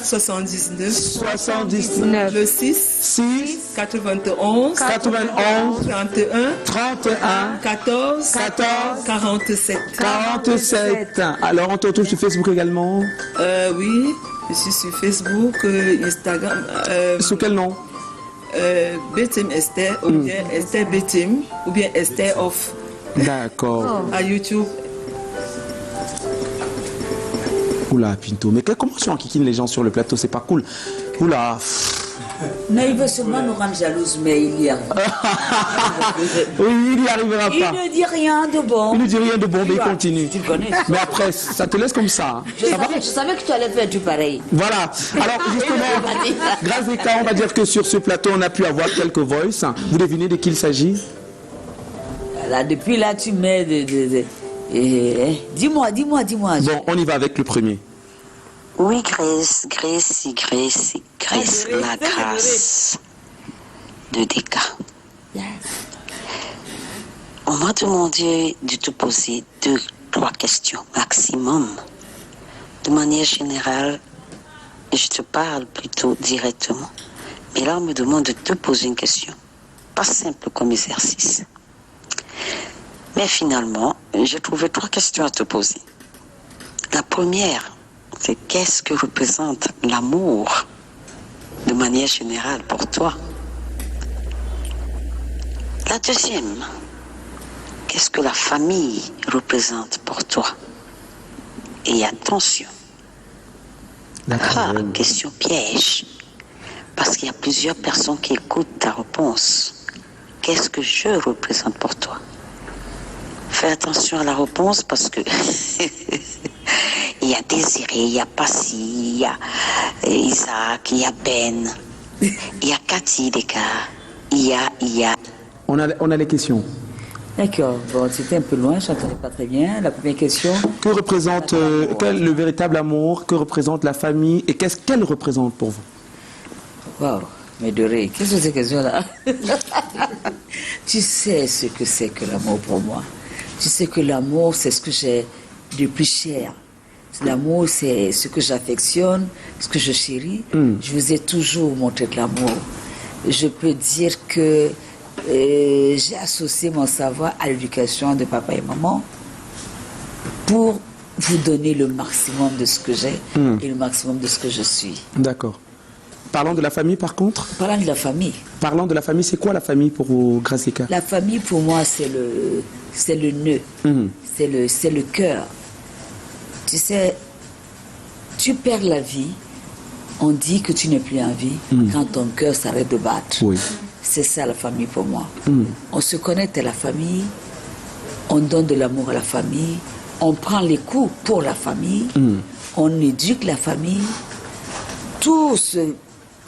79 le 6 91 31 14 47. Alors, on te retrouve sur Facebook également? Oui, je suis sur Facebook, Instagram. Sous quel nom? Betim Esther, ou bien Esther Betim, ou bien Esther Off. D'accord. À YouTube. Oula, Pinto, mais comment tu enquiquines les gens sur le plateau? C'est pas cool. Oula. Non, il veut seulement nous rendre jalouses, mais il y arrive. Oui, il n'y arrivera Il pas. ne dit rien de bon. Il ne dit rien de bon, mais il continue. Tu connais. Mais après, ça te laisse comme ça. Je savais que tu allais faire du pareil. Voilà. Alors, justement, Grazeka, on va dire que sur ce plateau, on a pu avoir quelques voices. Vous devinez de qui il s'agit? Là, depuis là, tu mets dis-moi. Bon, on y va avec le premier. Oui, Grace, la grâce de Deka. On m'a demandé de te poser 2-3 questions maximum. De manière générale, je te parle plutôt directement. Mais là, on me demande de te poser une question. Pas simple comme exercice. Mais finalement, j'ai trouvé 3 questions à te poser. La première, c'est qu'est-ce que représente l'amour de manière générale pour toi? La deuxième, qu'est-ce que la famille représente pour toi? Et attention, question piège, parce qu'il y a plusieurs personnes qui écoutent ta réponse. Qu'est-ce que je représente pour toi? Fais attention à la réponse parce que il y a Désiré, il y a Passy, il y a Isaac, il y a Ben, il y a Cathy Deka, il y a... On a les questions. D'accord, bon, c'était un peu loin, je n'entendais pas très bien. La première question. Que représente le véritable amour? Que représente la famille? Et qu'est-ce qu'elle représente pour vous? Waouh, mais Doré, qu'est-ce que c'est ces questions-là? Tu sais ce que c'est que l'amour pour moi. Tu sais que l'amour, c'est ce que j'ai de plus cher. L'amour, c'est ce que j'affectionne, ce que je chéris. Je vous ai toujours montré de l'amour. Je peux dire que j'ai associé mon savoir à l'éducation de papa et maman pour vous donner le maximum de ce que j'ai et le maximum de ce que je suis. D'accord. Parlons de la famille par contre. Parlant de la famille. Parlons de la famille, c'est quoi la famille pour vous, Graceka? La famille pour moi c'est le nœud, c'est le cœur. Tu sais, tu perds la vie, on dit que tu n'es plus en vie quand ton cœur s'arrête de battre. Oui. C'est ça la famille pour moi. On se connecte à la famille, on donne de l'amour à la famille, on prend les coups pour la famille, on éduque la famille. Tout se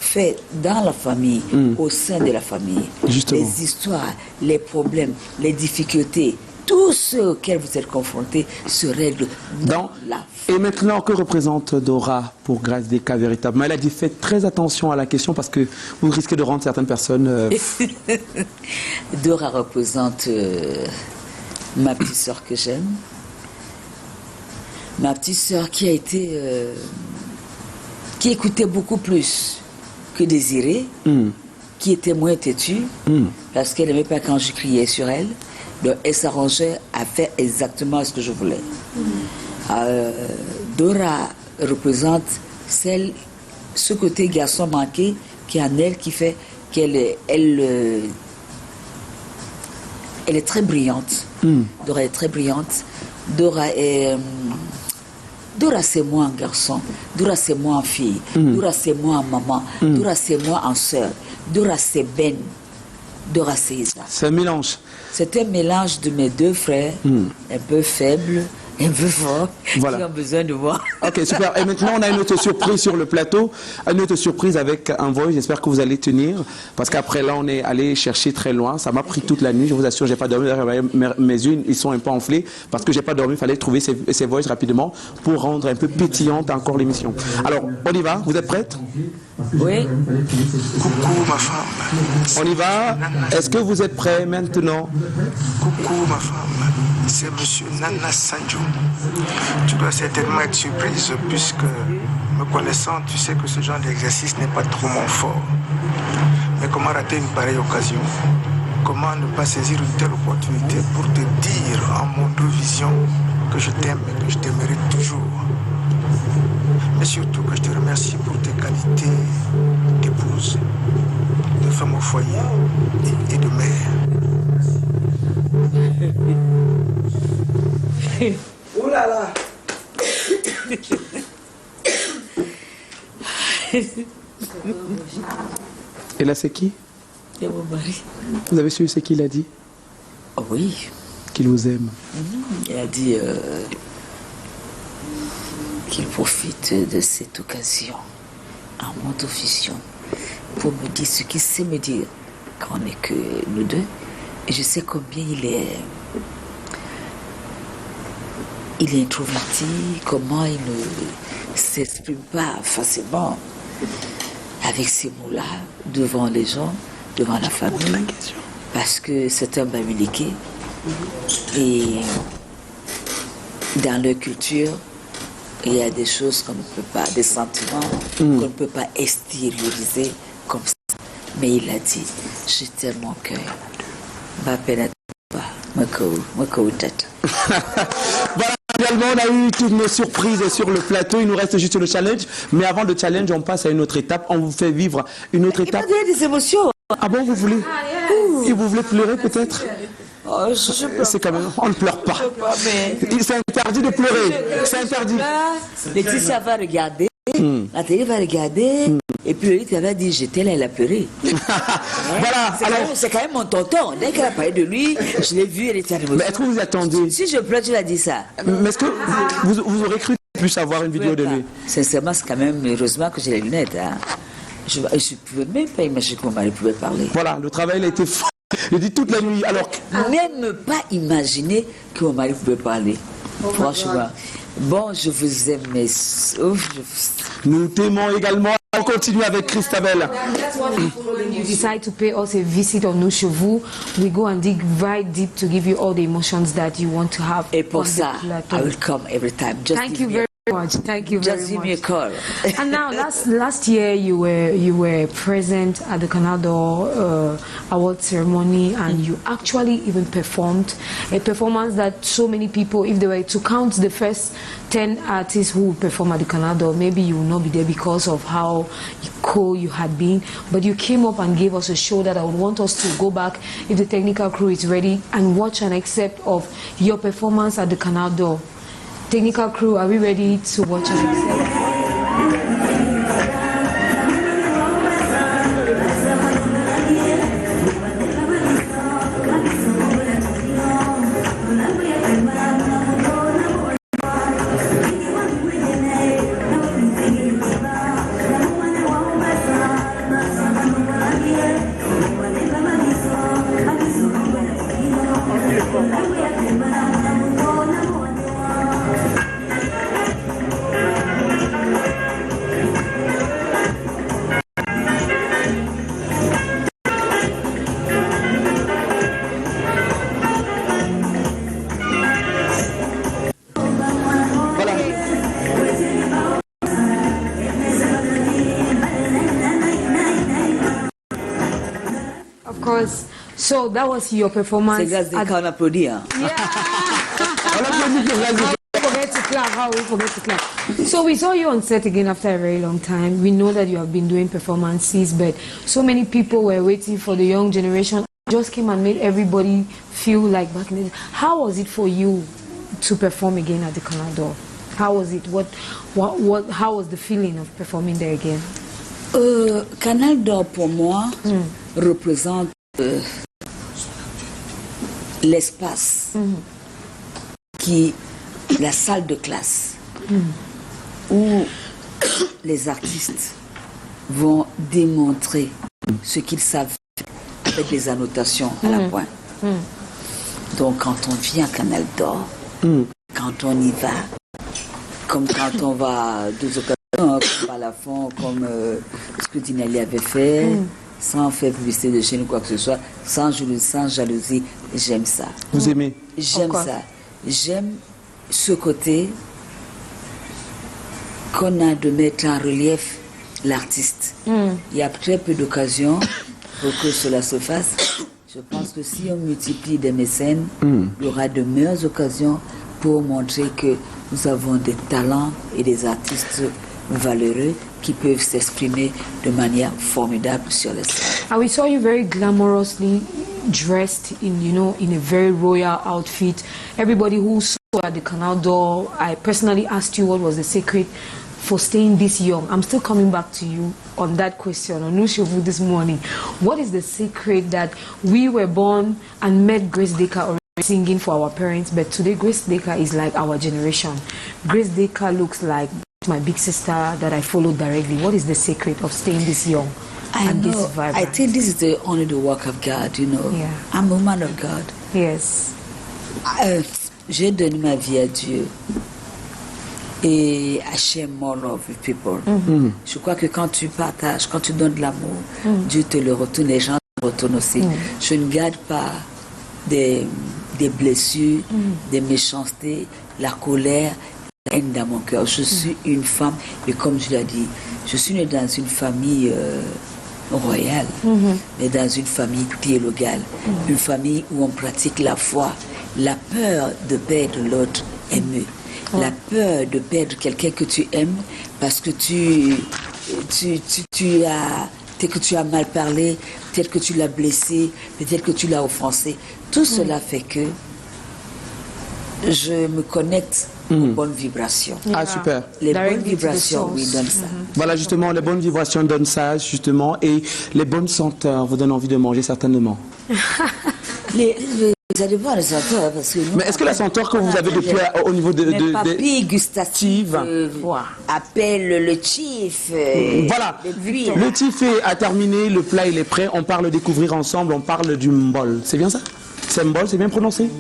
fait dans la famille, au sein de la famille. Justement. Les histoires, les problèmes, les difficultés, tout ce auquel vous êtes confrontés se règle dans la famille. Et maintenant, que représente Dora pour Graceka véritablement? Elle a dit faites très attention à la question parce que vous risquez de rendre certaines personnes... Dora représente ma petite sœur que j'aime. Ma petite sœur qui a été... qui écoutait beaucoup plus que Désirée, qui était moins têtue, parce qu'elle n'aimait pas quand je criais sur elle. Donc elle s'arrangeait à faire exactement ce que je voulais. Dora représente ce côté garçon manqué qui est en elle, qui fait qu'elle elle est très brillante. Dora est très brillante. Dora c'est moi en garçon, Dora c'est moi en fille, Dora c'est moi en maman, Dora c'est moi en soeur, Dora c'est Ben, Dora c'est Isa. C'est un mélange. C'est un mélange de mes deux frères, un peu faibles, un peu forts, voilà, qui ont besoin de moi. Ok, super. Et maintenant, on a une autre surprise sur le plateau, une autre surprise avec un voice. J'espère que vous allez tenir, parce qu'après là, on est allé chercher très loin. Ça m'a pris toute la nuit, je vous assure, j'ai pas dormi. Mes yeux, ils sont un peu enflés, parce que j'ai pas dormi. Il fallait trouver ces voices rapidement pour rendre un peu pétillante encore l'émission. Alors, on y va. Vous êtes prête? Oui. Coucou ma femme. On y va. Est-ce que vous êtes prêts maintenant? Coucou ma femme. C'est monsieur Nana Sanjo. Tu dois certainement être surprise puisque, me connaissant, tu sais que ce genre d'exercice n'est pas trop mon fort. Mais comment rater une pareille occasion? Comment ne pas saisir une telle opportunité pour te dire en mon vision que je t'aime et que je t'aimerai toujours? Mais surtout que je te remercie pour tes qualités d'épouse, de femme au foyer et de mère. Oh là là. Et là, c'est qui? C'est mon mari. Vous avez su ce qu'il a dit? Oh oui. Qu'il vous aime. Il a dit qu'il profite de cette occasion, en monte-officion, pour me dire ce qu'il sait me dire quand on n'est que nous deux. Et je sais combien il est introverti, comment il ne s'exprime pas facilement avec ces mots-là devant les gens, devant la famille, parce que c'est un Bamileke et dans leur culture, il y a des choses qu'on ne peut pas, des sentiments qu'on ne peut pas extérioriser comme ça. Mais il a dit, je t'aime mon cœur, ma peine pas, me tête. Voilà. Finalement, on a eu toutes nos surprises sur le plateau. Il nous reste juste le challenge. Mais avant le challenge, on passe à une autre étape. On vous fait vivre une autre étape. Il y a des émotions. Ah bon, vous voulez? Et vous voulez pleurer peut-être? Oh, c'est quand même... On ne pleure pas. C'est interdit de pleurer. C'est interdit. Laetitia va regarder. La télé va regarder. Et puis lui, elle va dire, j'étais là, elle a pleuré. Voilà. C'est quand même mon tonton. Dès qu'elle a parlé de lui, je l'ai vu, elle était en émotion. Mais est-ce que vous attendiez? Si je pleure, tu l'as dit ça. Mais est-ce que vous aurez cru plus avoir une vidéo de lui? Sincèrement, c'est quand même heureusement que j'ai les lunettes. Hein. Je ne pouvais même pas imaginer que mon mari pouvait parler. Voilà, le travail a été fou. Il dit toute la nuit. Alors... Même pas imaginer que mon mari pouvait parler. Franchement. Bon, je vous aime, mais... Nous t'aimons également. On continue avec Christabel. When you decide to pay us a visit on nos chevaux, we go and dig right deep to give you all the emotions that you want to have. Et pour ça, I will come every time. Just thank you very much. Thank you very Just give me a much. call. And now, last year you were present at the Canal d'Or award ceremony, and you actually even performed a performance that so many people, if they were to count the first 10 artists who would perform at the Canal d'Or, maybe you will not be there because of how cool you had been. But you came up and gave us a show that I would want us to go back, if the technical crew is ready, and watch an excerpt of your performance at the Canal d'Or. Technical crew, are we ready to watch an excerpt? Of course. So that was your performance. C'est grâce à qu'on applaudit. Hein. So we saw you on set again after a very long time. We know that you have been doing performances, but so many people were waiting for the young generation. Just came and made everybody feel like back in the day. How was it for you to perform again at the Canal d'Or? How was it? How was the feeling of performing there again? Canal d'Or pour moi représente l'espace qui, la salle de classe où les artistes vont démontrer ce qu'ils savent avec des annotations à la pointe. Donc quand on vient à Canal d'Or, quand on y va, comme quand on va à deux occasions, comme à la fond, comme ce que Dinelli avait fait, sans faire publicité de chez nous, quoi que ce soit, sans jalousie, j'aime ça. Vous aimez? J'aime ça. J'aime ce côté qu'on a de mettre en relief l'artiste. Il y a très peu d'occasions pour que cela se fasse. Je pense que si on multiplie des mécènes, il y aura de meilleures occasions pour montrer que nous avons des talents et des artistes valeureux qui peuvent s'exprimer de manière formidable sur les scènes. And we saw you very glamorously dressed in, in a very royal outfit. Everybody who saw at the Canal d'Or, I personally asked you what was the secret for staying this young. I'm still coming back to you on that question on Nushovu this morning. What is the secret that we were born and met Grace Deka already singing for our parents, but today Grace Deka is like our generation. Grace Deka looks like my big sister that I followed directly. What is the secret of staying this young and this vibrant? I think this is only the work of God, Yeah. I'm a woman of God. Yes. J'ai donné ma vie à Dieu. Et I share more love with people. Je crois que quand tu partages, quand tu donnes de l'amour, Dieu te le retourne, les gens te retournent aussi. Je ne garde pas des blessures, des méchancetés, la colère, la haine dans mon cœur. Je suis une femme, et comme je l'ai dit, je suis née dans une famille royale, mais dans une famille théologale, une famille où on pratique la foi. La peur de perdre l'autre est mieux. La peur de perdre quelqu'un que tu aimes parce que tu as mal parlé, peut-être que tu l'as blessé, peut-être que tu l'as offensé. Tout cela fait que je me connecte aux bonnes vibrations. Ah, super. Les bonnes vibrations, oui, donnent ça. Voilà, justement, les bonnes vibrations donnent ça, justement, et les bonnes senteurs vous donnent envie de manger, certainement. Ça dépend des senteurs, parce que... Mais est-ce que la senteur que vous avez depuis au niveau de... Les papilles gustatives appellent le chief. Voilà, le tifé a terminé, le plat il est prêt, on parle découvrir ensemble, on parle du mbol. C'est bien ça? C'est mbol, c'est bien prononcé?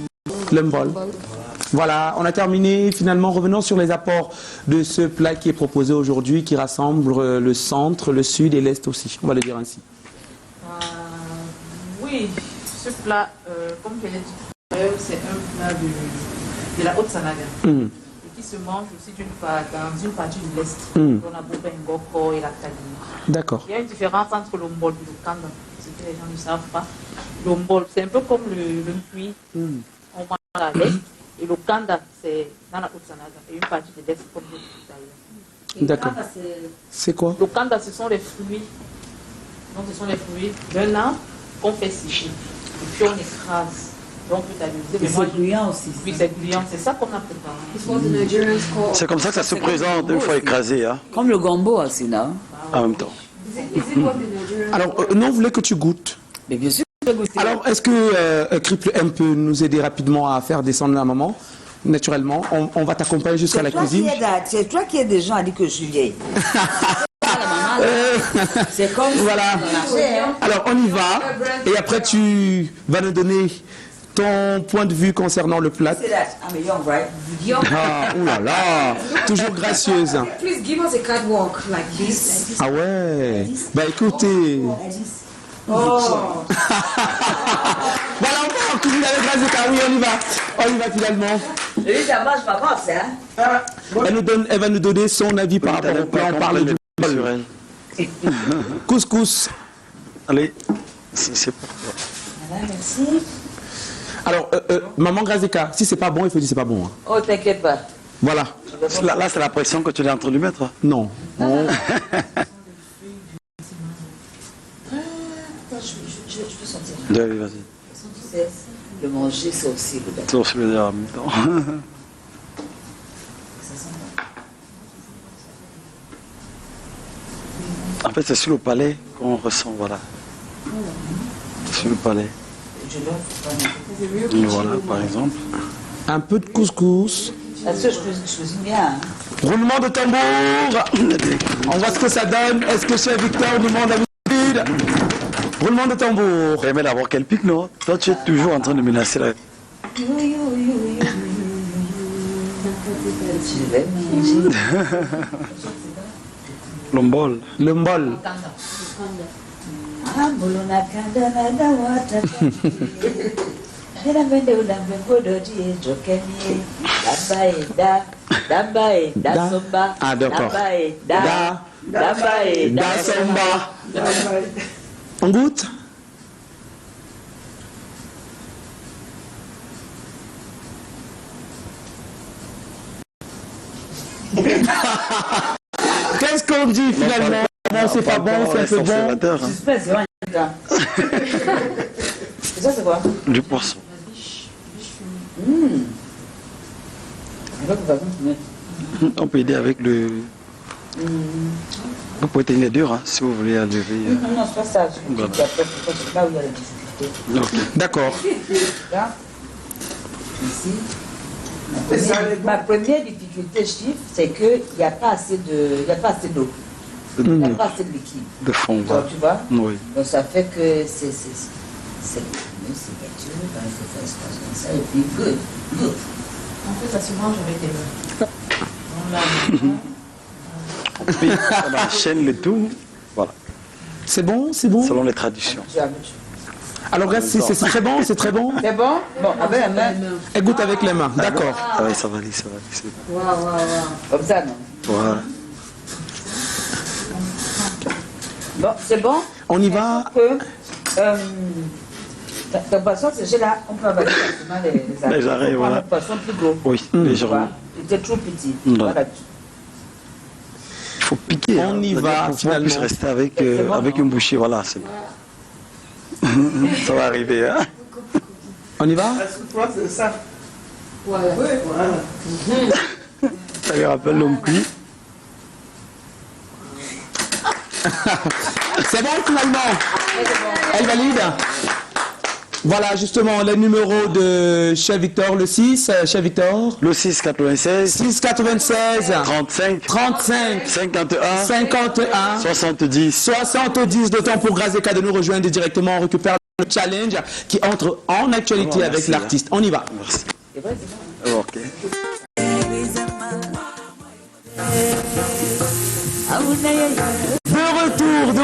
Le mbol. Voilà, on a terminé. Finalement, revenons sur les apports de ce plat qui est proposé aujourd'hui, qui rassemble le centre, le sud et l'est aussi, on va le dire ainsi. Oui, ce plat, comme je l'ai dit tout à l'heure, c'est un plat de la Haute-Sanaga. qui se mange aussi dans une partie de l'Est. On a Bobengoko et la Kadima. D'accord. Il y a une différence entre l'ombol et le kanda, ce que les gens ne savent pas. L'ombol, c'est un peu comme le mpuit, on mange à l'Est, et le kanda, c'est dans la Haute-Sanaga, et une partie de l'Est comme le d'ailleurs. D'accord. C'est quoi? Le kanda, ce sont les fruits. Donc, ce sont les fruits d'un arbre qu'on fait sécher. Et puis, on écrase. Donc, peut amuser. Et c'est gluant aussi. Oui, c'est gluant. C'est ça qu'on a préparé. C'est comme ça que ça se présente une fois écrasé. Hein, Comme le gombo aussi, non? en même temps. Alors, nous, on voulait que tu goûtes. Mais bien sûr, je peux goûter. Alors, est-ce que Cripple M peut nous aider rapidement à faire descendre la maman? Naturellement, on va t'accompagner jusqu'à la cuisine. C'est toi qui es des gens à dire que je suis vieille. C'est comme Voilà. Alors, on y va. Et après, tu vas nous donner ton point de vue concernant le plat. C'est là. I'm a young, right? Ah, oulala, toujours gracieuse. Please give us a catwalk like this. Ah ouais. Bah écoutez. Oh. Voilà, encore cuisine avec Grazeka. Oui, on y va. On y va finalement. Je dis, ça marche pas mal, ça. Elle va nous donner son avis par rapport au plat. On parle du bol. Couscous. Allez, c'est pour toi. Voilà, merci. Alors, maman Grazeka, si c'est pas bon, il faut dire c'est pas bon. Hein. Oh, t'inquiète pas. Voilà. Là, c'est la pression que tu es en train de lui mettre. Non. Je peux sentir. Allez, vas-y. Tu sais, le manger, c'est aussi le C'est aussi le dire en même temps. En fait, c'est sur le palais qu'on ressent, voilà. Sur le palais. Voilà, par exemple. Un peu de couscous. Parce que je cuisine bien. Hein. Roulement de tambour. On voit ce que ça donne. Est-ce que chef Victor nous demande d'habitude? Roulement de tambour. Mais d'abord, quel pic, non? Toi, tu es toujours en train de menacer la... Je vais manger. Lombol. Lombol. Ambuluna kanda na dawata. Dina mende udambengo doti jokemie. Dabae da somba. Ah d'accord. Dabae Da somba. On goûte? Qu'est-ce qu'on dit finalement? Bon, c'est pas bon, c'est un peu bon. Suspense, c'est vrai. Et ça, c'est quoi? Du poisson. On peut aider avec le... Vous pouvez tenir les deux, hein, si vous voulez la lever. Non, c'est pas ça. Voilà. C'est là où il y a la difficulté. D'accord. Là, ici. Ma première difficulté, chiffre, c'est qu'il n'y a pas assez d'eau. Il n'y a pas assez de liquide. De fond, voilà. Tu vois? Oui. Donc ça fait que c'est gâteau, il faut faire espace comme ça, et puis good. En fait, ça se mange avec des mains. Puis, on enchaîne le tout. Voilà. C'est bon, c'est bon. Selon les traditions. Alors, regarde, c'est très bon, c'est très bon. C'est bon? Bon, avec la main. Elle goûte avec les mains, d'accord. Ah oui, ça va aller, ça va aller. Waouh. Comme ça, non? Voilà. Bon, c'est bon? On y va. Ta poisson, c'est là, on peut avaler facilement les arrêts, voilà. Un poisson plus gros. Oui, légèrement. C'était trop petit. Voilà. Il faut piquer. On y va, finalement. On puisse rester avec une bouchée, voilà, c'est bon. Ça va arriver, hein. On y va? C'est ça. Voilà. Ça lui rappelle l'homme cuit. C'est bon finalement. Elle valide. Voilà justement les numéros de Chef Victor, le 6, Chef Victor. Le 6 96. 6 96. 35. 35. 51. 51. 70. 70 de temps pour Grazeka de nous rejoindre directement. On récupère le challenge qui entre en actualité avec l'artiste. On y va. Merci. Ok. De retour.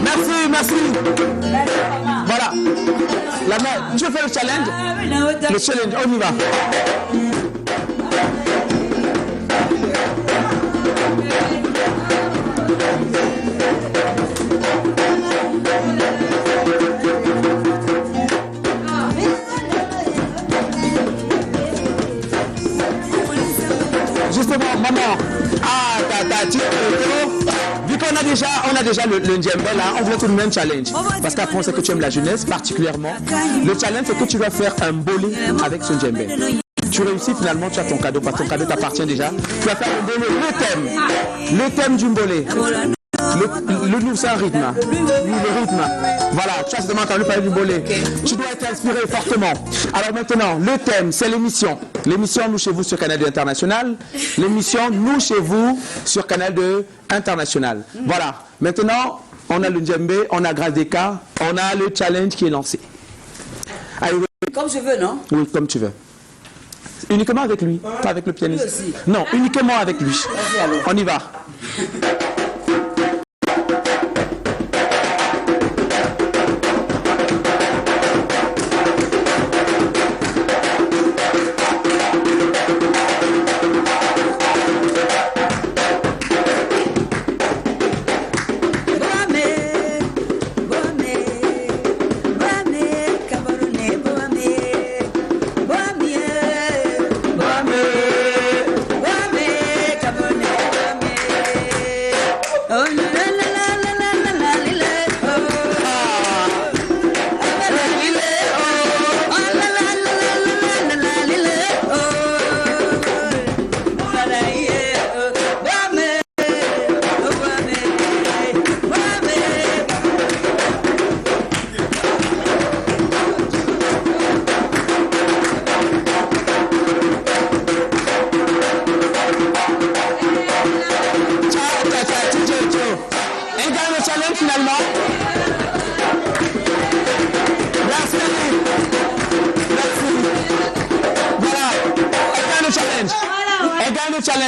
Merci, merci. Voilà. La main, tu veux faire le challenge? Le challenge, on y va. Justement, maman, vu qu'on a déjà le djembé là, on voulait tout de même challenge. Parce qu'après on sait que tu aimes la jeunesse particulièrement. Le challenge c'est que tu vas faire un bolé avec ce djembé. Tu réussis finalement, tu as ton cadeau, parce que ton cadeau t'appartient déjà. Tu vas faire un bolé, le thème du bolé. Le c'est un rythme. Le rythme. Voilà, tu as seulement entendu parler du bolé. Tu dois être inspiré fortement. Alors maintenant, le thème, c'est l'émission. L'émission Nous chez vous sur Canal 2 International. L'émission Nous chez vous sur Canal 2 International. Voilà. Maintenant, on a le djembé, on a Grâce des Cas, on a le challenge qui est lancé. Allez, comme je veux, non? Oui, comme tu veux. Uniquement avec lui, pas avec le pianiste. Non, uniquement avec lui. On y va.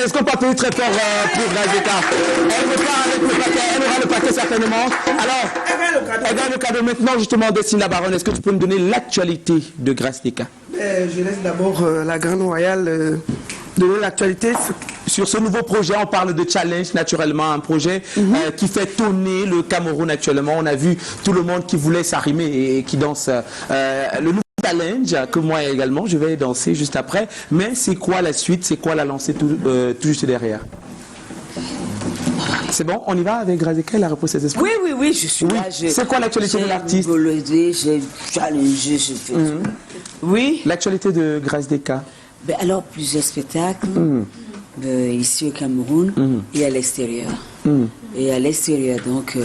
Est-ce qu'on peut appeler très fort pour Grâce des Cas? Elle repart avec le paquet, elle aura le paquet certainement. Alors, elle gagne le cadeau maintenant, justement, Destine la Baronne. Est-ce que tu peux nous donner l'actualité de Grâce des Cas? Je laisse d'abord la Grande Royale donner l'actualité. Sur ce nouveau projet, on parle de challenge, naturellement, un projet qui fait tourner le Cameroun actuellement. On a vu tout le monde qui voulait s'arrimer et qui danse le nouveau challenge, que moi également, je vais danser juste après. Mais c'est quoi la suite? C'est quoi la lancée tout juste derrière? C'est bon, on y va avec Grâce des Cas, la réponse ses esprits? Oui, je suis là. C'est quoi l'actualité de l'artiste? J'ai challengé, j'ai fait tout. Oui. L'actualité de Grâce des Cas? Ben alors, plusieurs spectacles. Ici au Cameroun et à l'extérieur. Et à l'extérieur, donc,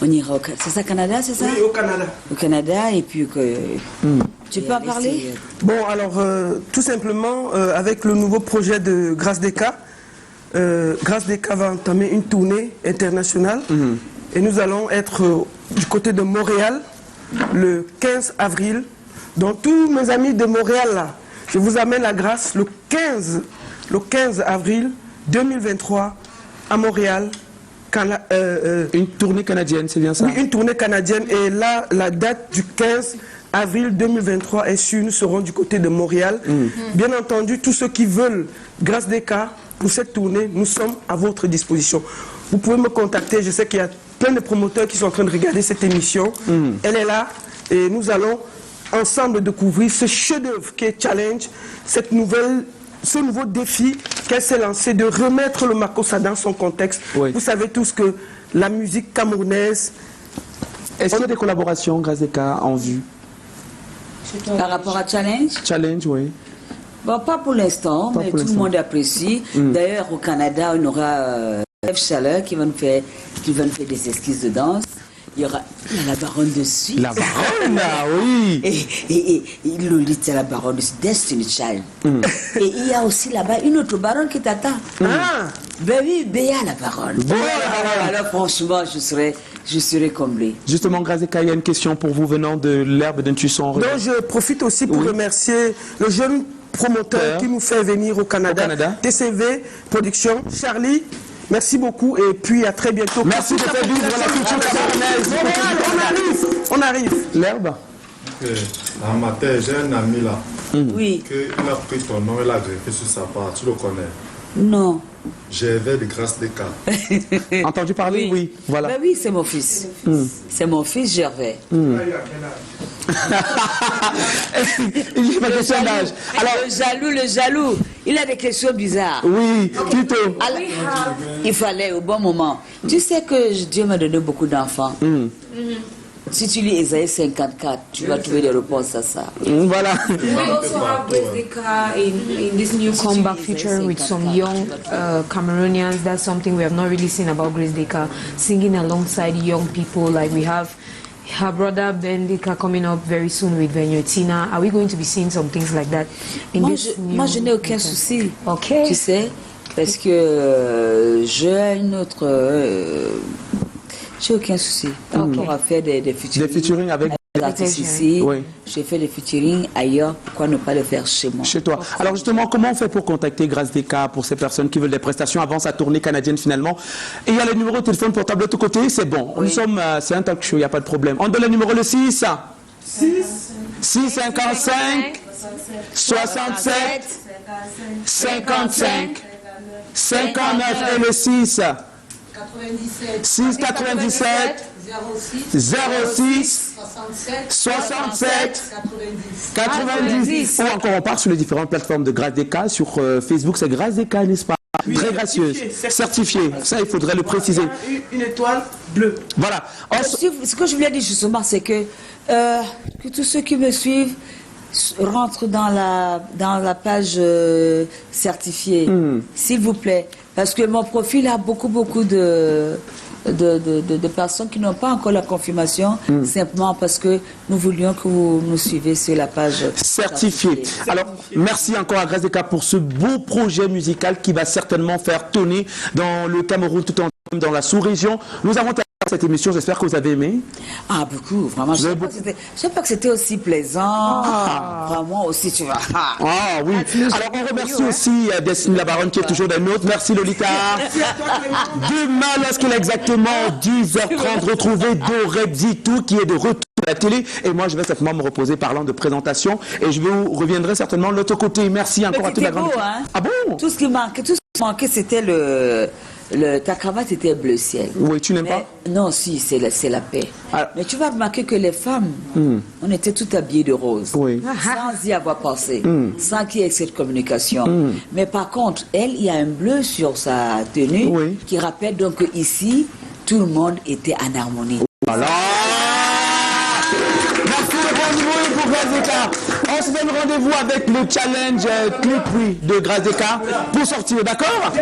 on ira au Canada. C'est ça, Canada, c'est ça? Oui, au Canada. Au Canada, et puis que... Tu peux en parler? Bon, alors, tout simplement, avec le nouveau projet de Grâce des Cas, Grâce des Cas va entamer une tournée internationale. Et nous allons être du côté de Montréal le 15 avril. Donc, tous mes amis de Montréal, là, je vous amène la grâce le 15 avril 2023 à Montréal. Une tournée canadienne, c'est bien ça? Oui, une tournée canadienne. Et là, la date du 15 avril 2023 est sûre. Nous serons du côté de Montréal. Bien entendu, tous ceux qui veulent Grâce des Cas pour cette tournée, nous sommes à votre disposition. Vous pouvez me contacter. Je sais qu'il y a plein de promoteurs qui sont en train de regarder cette émission. Elle est là et nous allons ensemble découvrir ce chef-d'œuvre qui est Challenge, ce nouveau défi qu'elle s'est lancé de remettre le Makossa dans son contexte. Vous savez tous que la musique camerounaise... Est-ce qu'il y a des collaborations Grâce des Cas en vue? Par rapport à Challenge? Challenge, oui. Bon, pas pour l'instant, mais tout le monde apprécie. D'ailleurs, au Canada, on aura F. Chaleur qui va nous faire des esquisses de danse. il y a la baronne de Suisse. La baronne, oui. Et Lolita, la baronne de Suisse, Destiny Child. Et il y a aussi là-bas une autre baronne qui t'attend. Ben oui, Béa la baronne. Alors franchement, je serais comblée. Justement, Grazeka, il y a une question pour vous venant de l'herbe d'un Tusson. Donc je profite aussi pour remercier le jeune promoteur qui nous fait venir au Canada. TCV Production. Charlie, merci beaucoup et puis à très bientôt. Merci de faire vivre la culture camerounaise. On arrive. L'herbe. Un matin, j'ai un ami là. Oui. Il a pris ton nom et l'a greffé sur sa part. Tu le connais? Non. Gervais de Grâce des Cas. Entendu parler? Oui. Voilà. Ben oui, c'est mon fils. C'est mon fils Gervais. Alors, le jaloux, il a des questions bizarres. Oui, plutôt. Alors, il fallait au bon moment. Tu sais que Dieu m'a donné beaucoup d'enfants. Si tu lis Ésaïe 54, tu vas trouver des réponses à ça. Voilà. We also have Grazeka in this new comeback feature with some young Cameroonians. That's something we have not really seen about Grazeka, singing alongside young people. Like we have her brother Ben Dika coming up very soon with Venyotina. Are we going to be seeing some things like that in this new Moi, je n'ai aucun souci. Ok. Tu sais, parce que j'ai une autre... j'ai aucun souci. On pourra faire des featuring. Des featuring avec des artistes ici. Oui. J'ai fait des featuring ailleurs. Pourquoi ne pas le faire chez moi? Chez toi. Alors justement, comment on fait pour contacter Grazeka pour ces personnes qui veulent des prestations avant sa tournée canadienne finalement? Et il y a le numéro de téléphone portable de l'autre côté, c'est bon. Oui. Nous sommes, c'est un talk show, il n'y a pas de problème. On donne le numéro le 6 55 67 55 59 et le 6 697 06 67 90 ou encore on part sur les différentes plateformes de Grazeka. Sur Facebook c'est Grazeka, n'est-ce pas? Très gracieuse, certifiée, ça il faudrait le préciser. Une étoile bleue. Voilà. Ce que je voulais dire justement, c'est que tous ceux qui me suivent rentrent dans la page certifiée, s'il vous plaît, parce que mon profil a beaucoup de personnes qui n'ont pas encore la confirmation, simplement parce que nous voulions que vous nous suivez sur la page certifiée. Alors, merci encore à Grazeka pour ce beau projet musical qui va certainement faire tourner dans le Cameroun tout en dans la sous-région. Nous avons terminé cette émission, j'espère que vous avez aimé. Ah, beaucoup, vraiment. Je ne sais pas que c'était aussi plaisant. Vraiment aussi, tu vois. Ah oui. Alors, on remercie aussi Destiny la baronne qui est toujours des nôtres. Merci Lolita. Demain, lorsqu'il est exactement 10h30, retrouver Doré Zitou qui est de retour à la télé. Et moi, je vais certainement me reposer parlant de présentation. Et je vous reviendrai certainement de l'autre côté. Merci encore à toute la grande. Hein? Ah bon? Tout ce qui manquait, c'était ta cravate était bleu ciel. Oui, tu n'aimes pas? Non, si, c'est la paix. Alors, mais tu vas remarquer que les femmes, on était toutes habillées de rose. Oui. Sans y avoir pensé. Sans qu'il y ait cette communication. Mais par contre, elle, il y a un bleu sur sa tenue qui rappelle donc qu'ici, tout le monde était en harmonie. Voilà. Merci de rendez-vous pour Grazeka. On se donne rendez-vous avec le challenge clip de Grazeka pour sortir, d'accord?